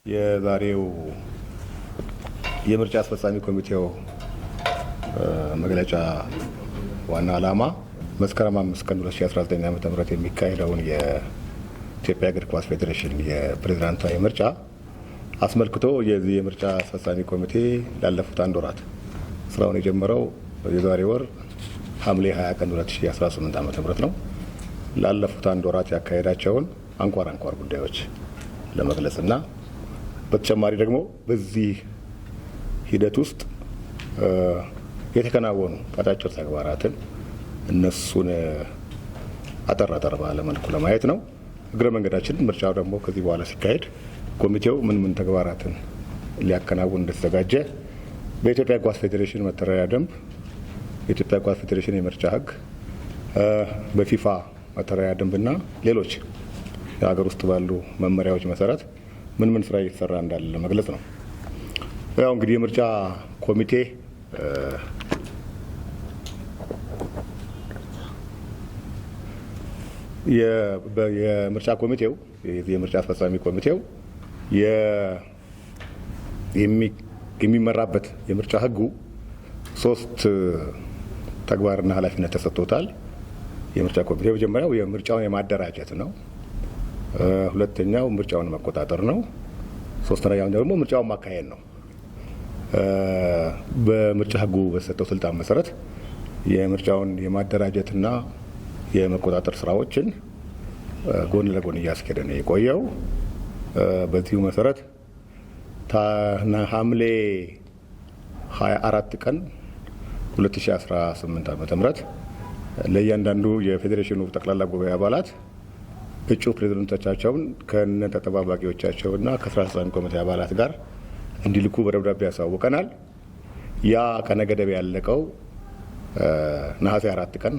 የዛሬው የምርጫ አስፈጻሚ ኮሚቴው መግለጫ ዋና ዓላማ መስከረም 5 ቀን 2019 ዓ.ም የሚካሄደውን የኢትዮጵያ እግር ኳስ ፌዴሬሽን የፕሬዝዳንታዊ ምርጫ አስመልክቶ የዚህ የምርጫ አስፈጻሚ ኮሚቴ ላለፉት አንድ ወራት ስራውን የጀመረው የዛሬ ወር ሐምሌ 20 ቀን 2018 ዓ.ም ነው። ላለፉት አንድ ወራት ያካሄዳቸውን አንኳር ጉዳዮች ለመግለጽና በተጨማሪ ደግሞ በዚህ ሂደት ውስጥ የተከናወኑ አጫጭር ተግባራትን እነሱን አጠር ባለ መልኩ ለማየት ነው። እግረ መንገዳችን ምርጫው ደግሞ ከዚህ በኋላ ሲካሄድ ኮሚቴው ምን ተግባራትን ሊያከናውን እንደተዘጋጀ በኢትዮጵያ ኳስ ፌዴሬሽን መተዳደሪያ ደንብ፣ የኢትዮጵያ ኳስ ፌዴሬሽን የምርጫ ሕግ፣ በፊፋ መተዳደሪያ ደንብና ሌሎች የሀገር ውስጥ ባሉ መመሪያዎች መሰረት ምን ስራ እየተሰራ እንዳለ ለመግለጽ ነው። ያው እንግዲህ የምርጫ ኮሚቴ የምርጫ ኮሚቴው የምርጫ አስፈጻሚ ኮሚቴው የሚመራበት የምርጫ ህጉ 3 ተግባርና ኃላፊነት ተሰጥቶታል። የምርጫ ኮሚቴ መጀመሪያው የምርጫውን የማደራጀት ነው። ሁለተኛው ምርጫውን መቆጣጠር ነው። ሶስተኛው ደግሞ ምርጫውን ማካሄድ ነው። በምርጫ ህጉ በተሰጠው ስልጣን መሰረት የምርጫውን የማደራጀትና የመቆጣጠር ስራዎችን ጎን ለጎን እያስኬደ ነው የቆየው። በዚሁ መሰረት ሐምሌ 24 ቀን 2018 ዓ.ም ለእያንዳንዱ የፌዴሬሽኑ ጠቅላላ ጉባኤ አባላት እጩ ፕሬዝዳንቶቻቸውን ከነ ተጠባባቂዎቻቸውና ከስራ አስፈጻሚ ኮሚቴ አባላት ጋር እንዲልኩ በደብዳቤ ያሳውቀናል። ያ ቀነ ገደብ ያለቀው ነሐሴ 4 ቀን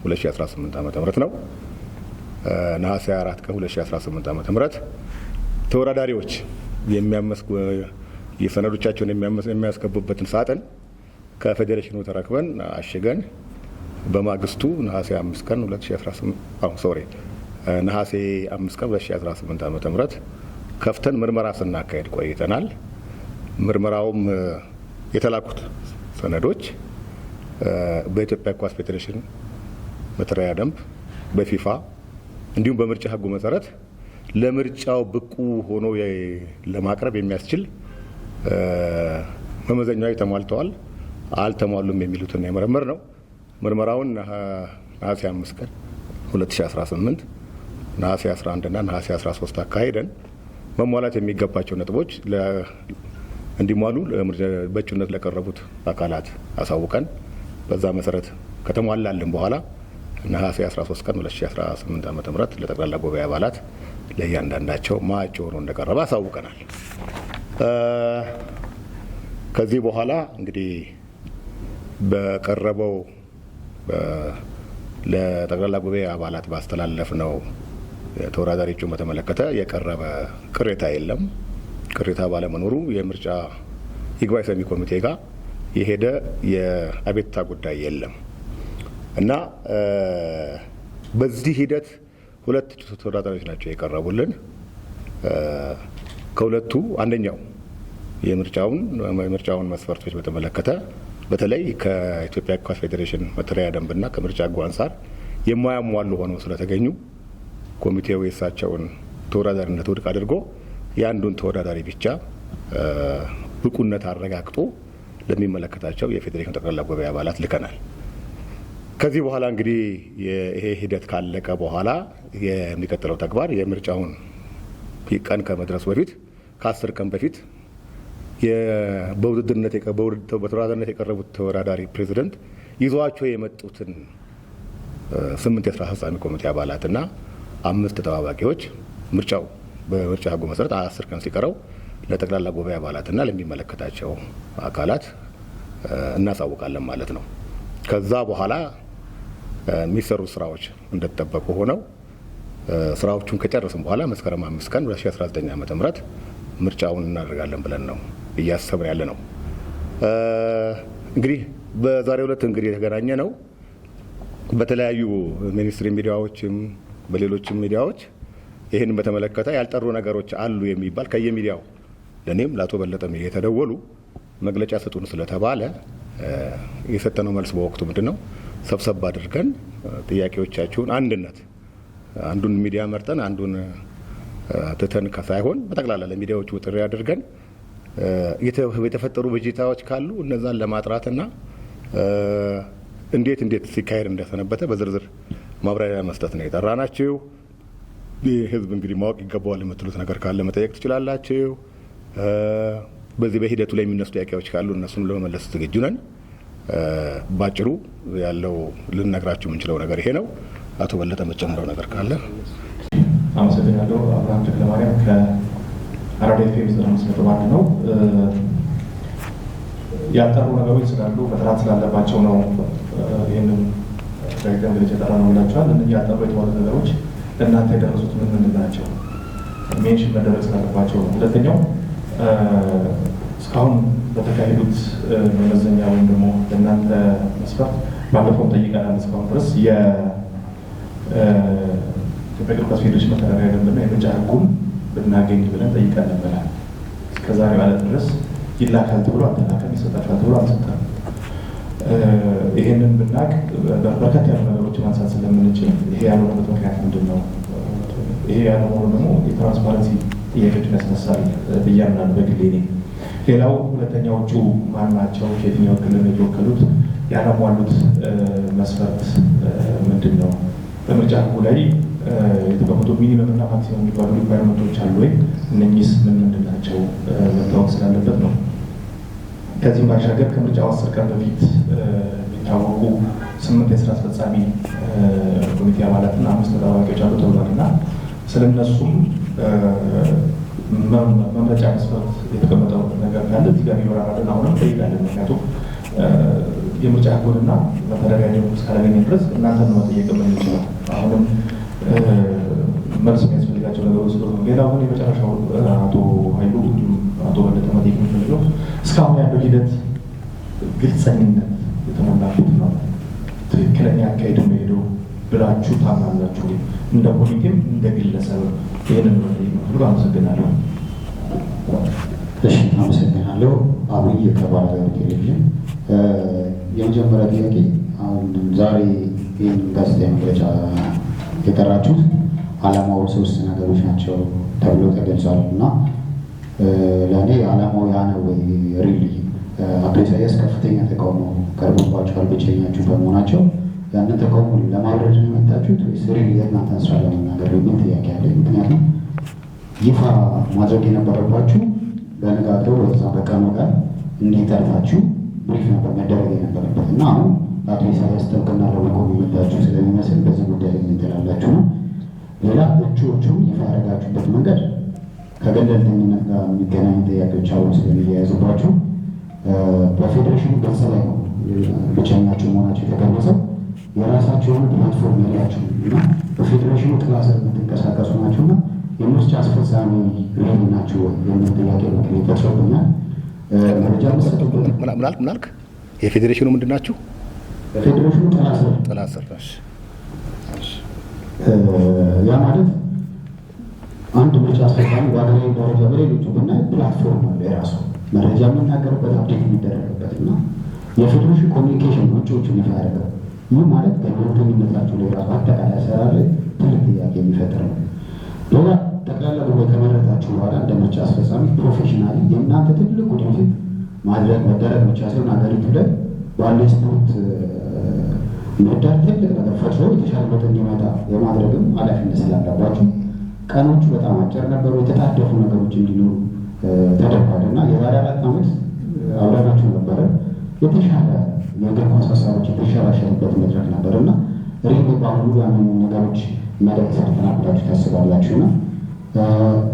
2018 ዓ.ም ነው። ነሐሴ 4 ቀን 2018 ዓ.ም ተወዳዳሪዎች የሰነዶቻቸውን የሚያስገቡበትን ሳጥን ከፌዴሬሽኑ ተረክበን አሽገን በማግስቱ ነሐሴ 5 ቀን 2018 ነሐሴ 5 ቀን 2018 ዓ.ም ከፍተን ምርመራ ስናካሄድ ቆይተናል። ምርመራውም የተላኩት ሰነዶች በኢትዮጵያ ኳስ ፌዴሬሽን መተዳደሪያ ደንብ፣ በፊፋ እንዲሁም በምርጫ ህጉ መሰረት ለምርጫው ብቁ ሆኖ ለማቅረብ የሚያስችል መመዘኛዎች ተሟልተዋል አልተሟሉም የሚሉትን የመረመር ነው። ምርመራውን ነሐሴ 5 ቀን 2018 ነሐሴ 11 እና ነሐሴ 13 አካሄደን መሟላት የሚገባቸው ነጥቦች እንዲሟሉ በእጩነት ለቀረቡት አካላት አሳውቀን በዛ መሰረት ከተሟላልን በኋላ ነሐሴ 13 ቀን 2018 ዓ.ም ለጠቅላላ ጉባኤ አባላት ለእያንዳንዳቸው ማጭ ሆኖ እንደቀረበ አሳውቀናል። ከዚህ በኋላ እንግዲህ በቀረበው ለጠቅላላ ጉባኤ አባላት ባስተላለፍ ነው ተወዳዳሪ እጩን በተመለከተ የቀረበ ቅሬታ የለም። ቅሬታ ባለመኖሩ የምርጫ ይግባኝ ሰሚ ኮሚቴ ጋር የሄደ የአቤቱታ ጉዳይ የለም እና በዚህ ሂደት 2 ተወዳዳሪዎች ናቸው የቀረቡልን። ከሁለቱ አንደኛው የምርጫውን መስፈርቶች በተመለከተ በተለይ ከኢትዮጵያ ኳስ ፌዴሬሽን መተዳደሪያ ደንብና ከምርጫ ህጉ አንጻር የማያሟሉ ሆነው ስለተገኙ ኮሚቴው የእሳቸውን ተወዳዳሪነት ውድቅ አድርጎ የአንዱን ተወዳዳሪ ብቻ ብቁነት አረጋግጦ ለሚመለከታቸው የፌዴሬሽን ጠቅላላ ጉባኤ አባላት ልከናል። ከዚህ በኋላ እንግዲህ ይሄ ሂደት ካለቀ በኋላ የሚቀጥለው ተግባር የምርጫውን ቀን ከመድረሱ በፊት ከ10 ቀን በፊት በተወዳዳሪነት የቀረቡት ተወዳዳሪ ፕሬዝዳንት ይዟቸው የመጡትን 8 የስራ አስፈጻሚ ኮሚቴ አባላትና 5 ተጠባባቂዎች ምርጫው በምርጫ ህጉ መሰረት 10 ቀን ሲቀረው ለጠቅላላ ጉባኤ አባላትና ለሚመለከታቸው አካላት እናሳውቃለን ማለት ነው። ከዛ በኋላ የሚሰሩ ስራዎች እንደተጠበቁ ሆነው ስራዎቹን ከጨረስን በኋላ መስከረም 5 ቀን 2019 ዓ.ም ምርጫውን እናደርጋለን ብለን ነው እያሰብን ያለ ነው። እንግዲህ በዛሬው ዕለት እንግዲህ የተገናኘ ነው በተለያዩ ሚኒስትሪ ሚዲያዎችም በሌሎችም ሚዲያዎች ይህን በተመለከተ ያልጠሩ ነገሮች አሉ የሚባል ከየሚዲያው ለእኔም ለአቶ በለጠም እየተደወሉ መግለጫ ስጡን ስለተባለ የሰጠነው መልስ በወቅቱ ምንድን ነው ሰብሰብ አድርገን ጥያቄዎቻችሁን አንዱን ሚዲያ መርጠን አንዱን ትተን ሳይሆን በጠቅላላ ለሚዲያዎቹ ጥሪ አድርገን የተፈጠሩ ብዥታዎች ካሉ እነዛን ለማጥራትና እንዴት ሲካሄድ እንደሰነበተ በዝርዝር ማብራሪያ መስጠት ነው የጠራናችሁ። ህዝብ እንግዲህ ማወቅ ይገባዋል የምትሉት ነገር ካለ መጠየቅ ትችላላችሁ። በዚህ በሂደቱ ላይ የሚነሱ ጥያቄዎች ካሉ እነሱን ለመመለስ ዝግጁ ነን። ባጭሩ ያለው ልንነግራችሁ የምንችለው ነገር ይሄ ነው። አቶ በለጠ መጨመረው ነገር ካለ። አመሰግናለሁ። አብርሃም ተክለማርያም ከአራዳ ኤፍኤም 95.1 ነው። ያልጠሩ ነገሮች ስላሉ በጥራት ስላለባቸው ነው ይህንን ጋዜጣ መግለጫ የጠራ ነው ብላችኋል። እነዚህ ያልጠሩ የተባሉ ነገሮች ለእናንተ የደረሱት ምንድን ናቸው? ሜንሽን መደረግ ስላለባቸው ነው። ሁለተኛው እስካሁን በተካሄዱት መመዘኛ ወይም ደግሞ ለእናንተ መስፈርት ባለፈውም ጠይቀናል። እስካሁን ድረስ የኢትዮጵያ እግር ኳስ ፌዴሬሽን መተዳደሪያ ደንብና የምርጫ ሕጉን ብናገኝ ብለን ጠይቀን ነበረ። እስከዛሬ ማለት ድረስ ይላካል ተብሎ አልተላከም፣ ይሰጣችኋል ተብሎ አልሰጠም። ይሄንን ብናቅ በርከት ያሉ ነገሮች ማንሳት ስለምንችል ይሄ ያልሆነበት ምክንያት ምንድን ነው? ይሄ ያለመሆኑ ደግሞ የትራንስፓረንሲ ጥያቄዎችን ያስነሳል ብዬ አምናለሁ በግሌ እኔ። ሌላው ሁለተኛዎቹ ማን ናቸው? ከየትኛው ክልል የተወከሉት? ያላሟሉት መስፈርት ምንድን ነው? በምርጫ ሕጉ ላይ የተቀመጡ ሚኒመም እና ማክሲመም የሚባሉ ሪኳይርመንቶች አሉ ወይ? እነኚህስ ምንድን ናቸው? መታወቅ ስላለበት ነው። ከዚህም ባሻገር ከምርጫው 10 ቀን በፊት የሚታወቁ 8 የስራ አስፈጻሚ ኮሚቴ አባላትና 5 ተጠባባቂዎች አሉ ተብሏል እና ስለነሱም መምረጫ መስፈርት የተቀመጠው ነገር ካለ እዚህ ጋር ይወራራልን አሁንም ጠይቃለን። ምክንያቱም የምርጫ ሕጉንና መተዳደሪያ ደንቡን እስካላገኘ ድረስ እናንተን ነው መጠየቅ የምንችለው። አሁንም መልስ የሚያስፈልጋቸው ነገሮች ስለሆኑ ሌላው ግን የመጨረሻው አቶ ኃይሉ እንዲሁም አቶ በለጠ መጠየቅ የሚፈልገው እስካሁን ያለው ሂደት ግልጸኝነት የተሞላበት ነው፣ ትክክለኛ አካሄድ ነው ሄደው ብላችሁ ታምናላችሁ? እንደ ኮሚቴም እንደ ግለሰብ ይህንን መጠየቅ ነው። አመሰግናለሁ። እሺ፣ አመሰግናለሁ። አብይ ከባህር ቴሌቪዥን። የመጀመሪያ ጥያቄ አሁን ዛሬ ይህን ጋዜጣዊ መግለጫ የጠራችሁት ዓላማው 3 ነገሮች ናቸው ተብሎ ተገልጿል እና ለእኔ ዓላማው ያ ነው ወይ? ሪሊ አቶ ኢሳያስ ከፍተኛ ተቃውሞ ቀርቦባቸዋል ብቸኛችሁ በመሆናቸው ያንን ተቃውሞ ለማብረድ ነው የመጣችሁት ወይስ ሪሊ የእናንተን ስራ ለመናገር የሚል ጥያቄ አለ። ምክንያቱም ይፋ ማድረግ የነበረባችሁ በነጋታው በዛ በቀኑ ቀን እንዲጠርታችሁ ብሪፍ ነበር መደረግ የነበረበት እና አሁን አቶ ኢሳያስ ጥብቅና ለመቆም የመጣችሁ ስለሚመስል በዚህ ጉዳይ ላይ ትላላችሁ ነው። ሌላ እጩዎቹን ይፋ ያደረጋችሁበት መንገድ ከገለልተኝነት ጋር የሚገናኙ ጥያቄዎች አሁን ስለሚያያዙባችሁ በፌዴሬሽኑ ገጽ ላይ ነው ብቸኛችሁ መሆናቸው የተገለጸው። የራሳቸው የሆነ ፕላትፎርም የላችሁ እና በፌዴሬሽኑ ጥላ ስር የምትንቀሳቀሱ ናቸው እና የምርጫ አስፈጻሚ ሬዲ ናቸው የሚል ጥያቄ ምክር ይጠርሶብኛል። መረጃ መሰጡበት ምናልክ የፌዴሬሽኑ ምንድን ናችሁ? በፌዴሬሽኑ ጥላ ስር ያ ማለት አንድ ምርጫ አስፈጻሚ በሀገራዊ ደረጃ በሌሎቹ ብናይ ፕላትፎርም አለ የራሱ መረጃ የምናገርበት አፕዴት የሚደረግበት እና የፌዴሬሽን ኮሚኒኬሽን እጩዎቹን ይፋ ያደረገው። ይህ ማለት ገለልተኝነታቸው ላይ ራሱ አጠቃላይ አሰራር ላይ ትልቅ ጥያቄ የሚፈጥር ነው። ሌላ ጠቅላላ ጉባኤ ከመረጣችሁ በኋላ እንደ ምርጫ አስፈጻሚ ፕሮፌሽናሊ የእናንተ ትልቅ ወደፊት ማድረግ መደረግ ብቻ ሳይሆን ሀገሪቱ ላይ ባለ ስፖርት ምህዳር ትልቅ ነገር ፈጥሮ የተሻለ ለውጥ እንዲመጣ የማድረግም ኃላፊነት ስላለባችሁ ቀኖቹ በጣም አጭር ነበሩ። የተጣደፉ ነገሮች እንዲኖሩ ተደርጓል እና የዛሬ 4 ዓመት አብረናችሁ ነበረ። የተሻለ የእግር ኳስ ሀሳቦች የተሸራሸሩበት መድረክ ነበር እና ሪል በአሁኑ ያንን ነገሮች መድረክ ሰርተናል ብላችሁ ታስባላችሁ? እና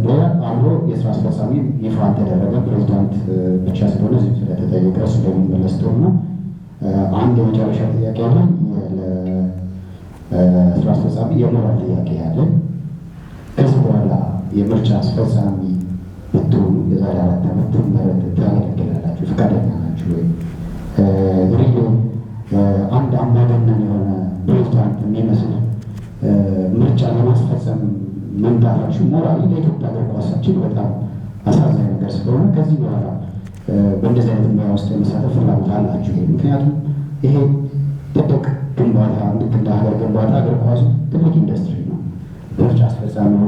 ሌላ አብሮ የስራ አስፈጻሚ ይፋ አልተደረገ ፕሬዚዳንት ብቻ ስለሆነ እዚህ ስለተጠየቀ እሱ በሚመለስ ጥሩ ነው። አንድ የመጨረሻ ጥያቄ አለ። ለስራ አስፈጻሚ የሞራል ጥያቄ ያለ ከዚህ በኋላ የምርጫ አስፈጻሚ ብትሆኑ የዛሬ 4 ዓመት ታገለግላላችሁ? ፈቃደኛ ናችሁ ወይ? ሪሊ አንድ አምባገነን የሆነ ፕሬዚዳንት የሚመስል ምርጫ ለማስፈጸም መምጣታችሁ ሞራሊ ለኢትዮጵያ እግር ኳሳችን በጣም አሳዛኝ ነገር ስለሆነ ከዚህ በኋላ በእንደዚህ አይነት ሙያ ውስጥ የመሳተፍ ፍላጎት አላችሁ? ምክንያቱም ይሄ ትልቅ ግንባታ ልክ እንደ ሀገር ግንባታ እግር ኳሱ ትልቅ ኢንዱስትሪ ነው። ምርጫ አስፈጻሚው፣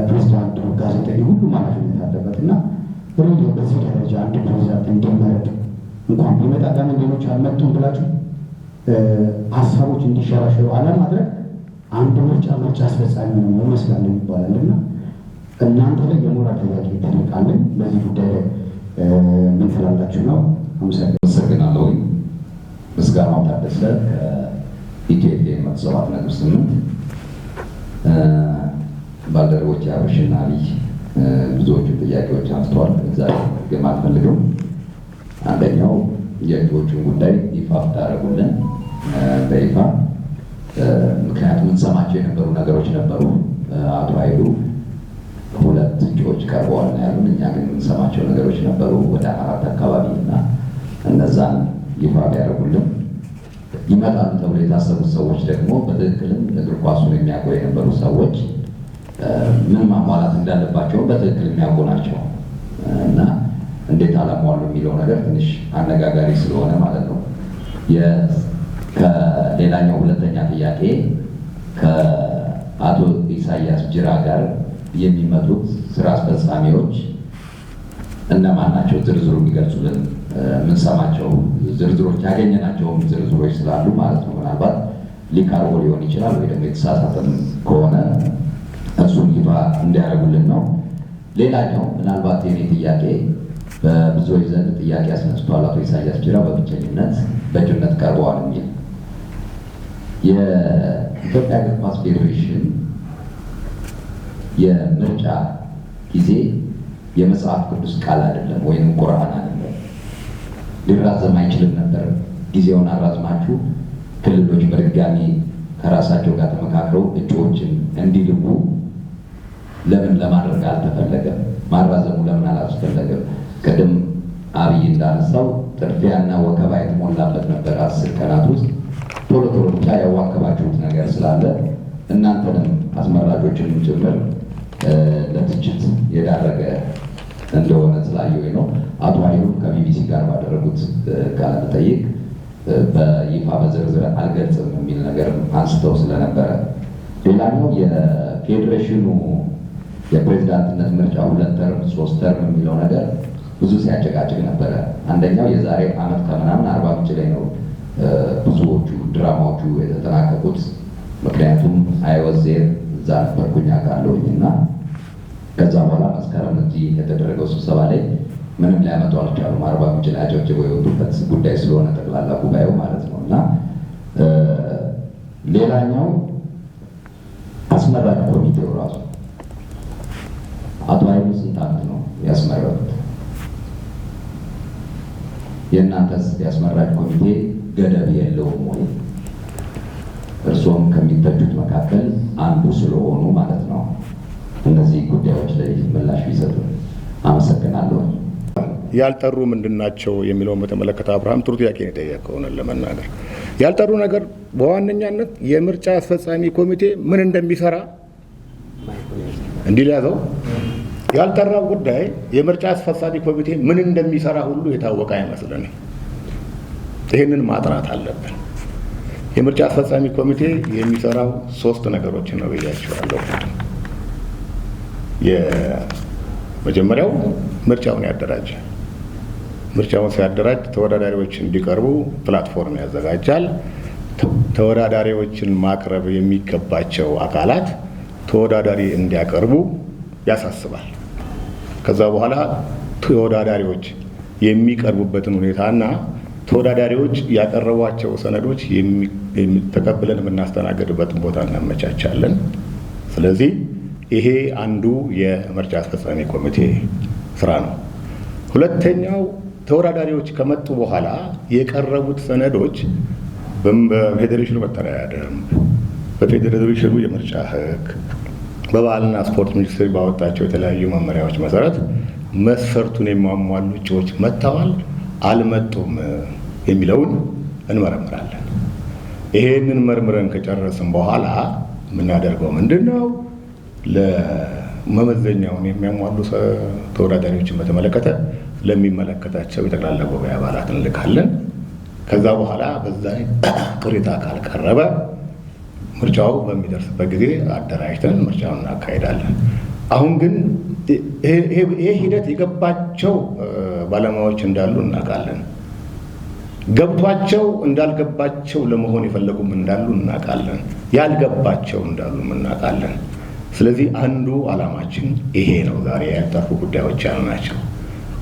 ፕሬዚዳንቱ፣ ጋዜጠኛ ሁሉም ኃላፊነት አለበት እና ሬዲዮ በዚህ ደረጃ አንድ ፕሬዚዳንት እንዲመረጥ እንኳን ቢመጣ ለምን ሌሎች አልመጡም ብላችሁ ሀሳቦች እንዲሸራሸሩ አለማድረግ አንድ ምርጫ አስፈጻሚ ነው ይመስላል ይባላል እና እናንተ ላይ የሞራል ጥያቄ ይጠይቃልን። በዚህ ጉዳይ ላይ ምን ትላላችሁ ነው? አመሰግናለሁ። ምስጋናው ታደሰ ከኢትዮጵያ 7.8 ባልደረቦች አብርሽና ልጅ ብዙዎቹ ጥያቄዎች አንስተዋል። ዛሬ ግን አልፈልግም። አንደኛው የእጩዎቹን ጉዳይ ይፋ ታደርጉልን በይፋ ምክንያቱም እንሰማቸው የነበሩ ነገሮች ነበሩ። አቶ ኃይሉ 2 እጩዎች ቀርበዋል ነው ያሉን። እኛ ግን እንሰማቸው ነገሮች ነበሩ ወደ 4 አካባቢ እና እነዛን ይፋ ቢያደርጉልን ይመጣሉ ተብሎ የታሰቡት ሰዎች ደግሞ በትክክልም እግር ኳሱን የሚያውቁ የነበሩ ሰዎች ምን ማሟላት እንዳለባቸው በትክክል የሚያውቁ ናቸው እና እንዴት አላሟሉ የሚለው ነገር ትንሽ አነጋጋሪ ስለሆነ ማለት ነው። ከሌላኛው ሁለተኛ ጥያቄ ከአቶ ኢሳያስ ጅራ ጋር የሚመጡት ስራ አስፈጻሚዎች እነማን ናቸው? ዝርዝሩ የሚገልጹልን የምንሰማቸው ዝርዝሮች ያገኘናቸውም ዝርዝሮች ስላሉ ማለት ነው። ምናልባት ሊቀርቦ ሊሆን ይችላል ወይ ደግሞ የተሳሳተም ከሆነ እሱን ይፋ እንዲያደርጉልን ነው። ሌላኛው ምናልባት የኔ ጥያቄ በብዙዎች ዘንድ ጥያቄ አስነስቷል። አቶ ኢሳያስ ጅራ በብቸኝነት በእጩነት ቀርበዋል የሚል የኢትዮጵያ እግር ኳስ ፌዴሬሽን የምርጫ ጊዜ የመጽሐፍ ቅዱስ ቃል አይደለም ወይም ቁርአን አይደለም። ሊራዘም አይችልም ነበር። ጊዜውን አራዝማችሁ ክልሎች በድጋሚ ከራሳቸው ጋር ተመካክረው እጩዎችን እንዲልኩ ለምን ለማድረግ አልተፈለገም? ማራዘሙ ለምን አላስፈለገም? ቅድም አብይ እንዳነሳው ጥድፊያና ወከባ የተሞላበት ነበር። 10 ቀናት ውስጥ ቶሎ ቶሎ ብቻ ያዋከባችሁት ነገር ስላለ እናንተንም አስመራጮችንም ጭምር ለትችት የዳረገ እንደሆነ ስላየሁኝ ነው። አቶ ኃይሉ ከቢቢሲ ጋር ባደረጉት ቃለ መጠይቅ በይፋ በዝርዝር አልገልጽም የሚል ነገር አንስተው ስለነበረ፣ ሌላኛው የፌዴሬሽኑ የፕሬዚዳንትነት ምርጫ 2 ተርም 3 ተርም የሚለው ነገር ብዙ ሲያጨቃጭቅ ነበረ። አንደኛው የዛሬ ዓመት ከምናምን 40 ምንጭ ላይ ነው ብዙዎቹ ድራማዎቹ የተጠናቀቁት። ምክንያቱም አይወዜር እዛ ነበርኩኝ አውቃለሁኝ እና ከዛ በኋላ መስከረም እዚህ የተደረገው ስብሰባ ላይ ምንም ሊያመጡ አልቻሉም። 40 ምንጭ ላይ አጨብጭበው የወጡበት ጉዳይ ስለሆነ ጠቅላላ ጉባኤው ማለት ነው እና ሌላኛው አስመራጭ ኮሚቴው ራሱ አቶ ኃይሉ ስንት ዓመት ነው ያስመረጡት? የእናንተስ ያስመራጭ ኮሚቴ ገደብ የለውም ወይ? እርስዎም ከሚተቹት መካከል አንዱ ስለሆኑ ማለት ነው። እነዚህ ጉዳዮች ላይ ምላሽ ቢሰጡ አመሰግናለሁ። ያልጠሩ ምንድናቸው የሚለውን በተመለከተ አብርሃም ጥሩ ጥያቄ ነው የጠየቀው። ለመናገር ያልጠሩ ነገር በዋነኛነት የምርጫ አስፈጻሚ ኮሚቴ ምን እንደሚሰራ እንዲያዘው ያልጠራው ጉዳይ የምርጫ አስፈጻሚ ኮሚቴ ምን እንደሚሰራ ሁሉ የታወቀ አይመስልንም። ይህንን ማጥራት አለብን። የምርጫ አስፈጻሚ ኮሚቴ የሚሰራው 3 ነገሮችን ነው ብያቸዋለሁ። የመጀመሪያው ምርጫውን ያደራጃል። ምርጫውን ሲያደራጅ ተወዳዳሪዎች እንዲቀርቡ ፕላትፎርም ያዘጋጃል። ተወዳዳሪዎችን ማቅረብ የሚገባቸው አካላት ተወዳዳሪ እንዲያቀርቡ ያሳስባል። ከዛ በኋላ ተወዳዳሪዎች የሚቀርቡበትን ሁኔታና ተወዳዳሪዎች ያቀረቧቸው ሰነዶች ተቀብለን የምናስተናግድበትን ቦታ እናመቻቻለን። ስለዚህ ይሄ አንዱ የምርጫ አስፈጻሚ ኮሚቴ ስራ ነው። ሁለተኛው ተወዳዳሪዎች ከመጡ በኋላ የቀረቡት ሰነዶች በፌዴሬሽኑ መተዳደሪያ ደንብ፣ በፌዴሬሽኑ የምርጫ ሕግ፣ በባህልና ስፖርት ሚኒስቴር ባወጣቸው የተለያዩ መመሪያዎች መሰረት መስፈርቱን የሚያሟሉ እጩዎች መጥተዋል አልመጡም የሚለውን እንመረምራለን። ይሄንን መርምረን ከጨረስን በኋላ የምናደርገው ምንድን ነው? መመዘኛውን የሚያሟሉ ተወዳዳሪዎችን በተመለከተ ለሚመለከታቸው የጠቅላላ ጉባኤ አባላት እንልካለን። ከዛ በኋላ በዛ ቅሬታ ካልቀረበ ምርጫው በሚደርስበት ጊዜ አደራጅተን ምርጫውን እናካሄዳለን። አሁን ግን ይሄ ሂደት የገባቸው ባለሙያዎች እንዳሉ እናውቃለን። ገብቷቸው እንዳልገባቸው ለመሆን የፈለጉም እንዳሉ እናውቃለን። ያልገባቸው እንዳሉም እናውቃለን። ስለዚህ አንዱ ዓላማችን ይሄ ነው። ዛሬ ያልጠፉ ጉዳዮች ያሉ ናቸው።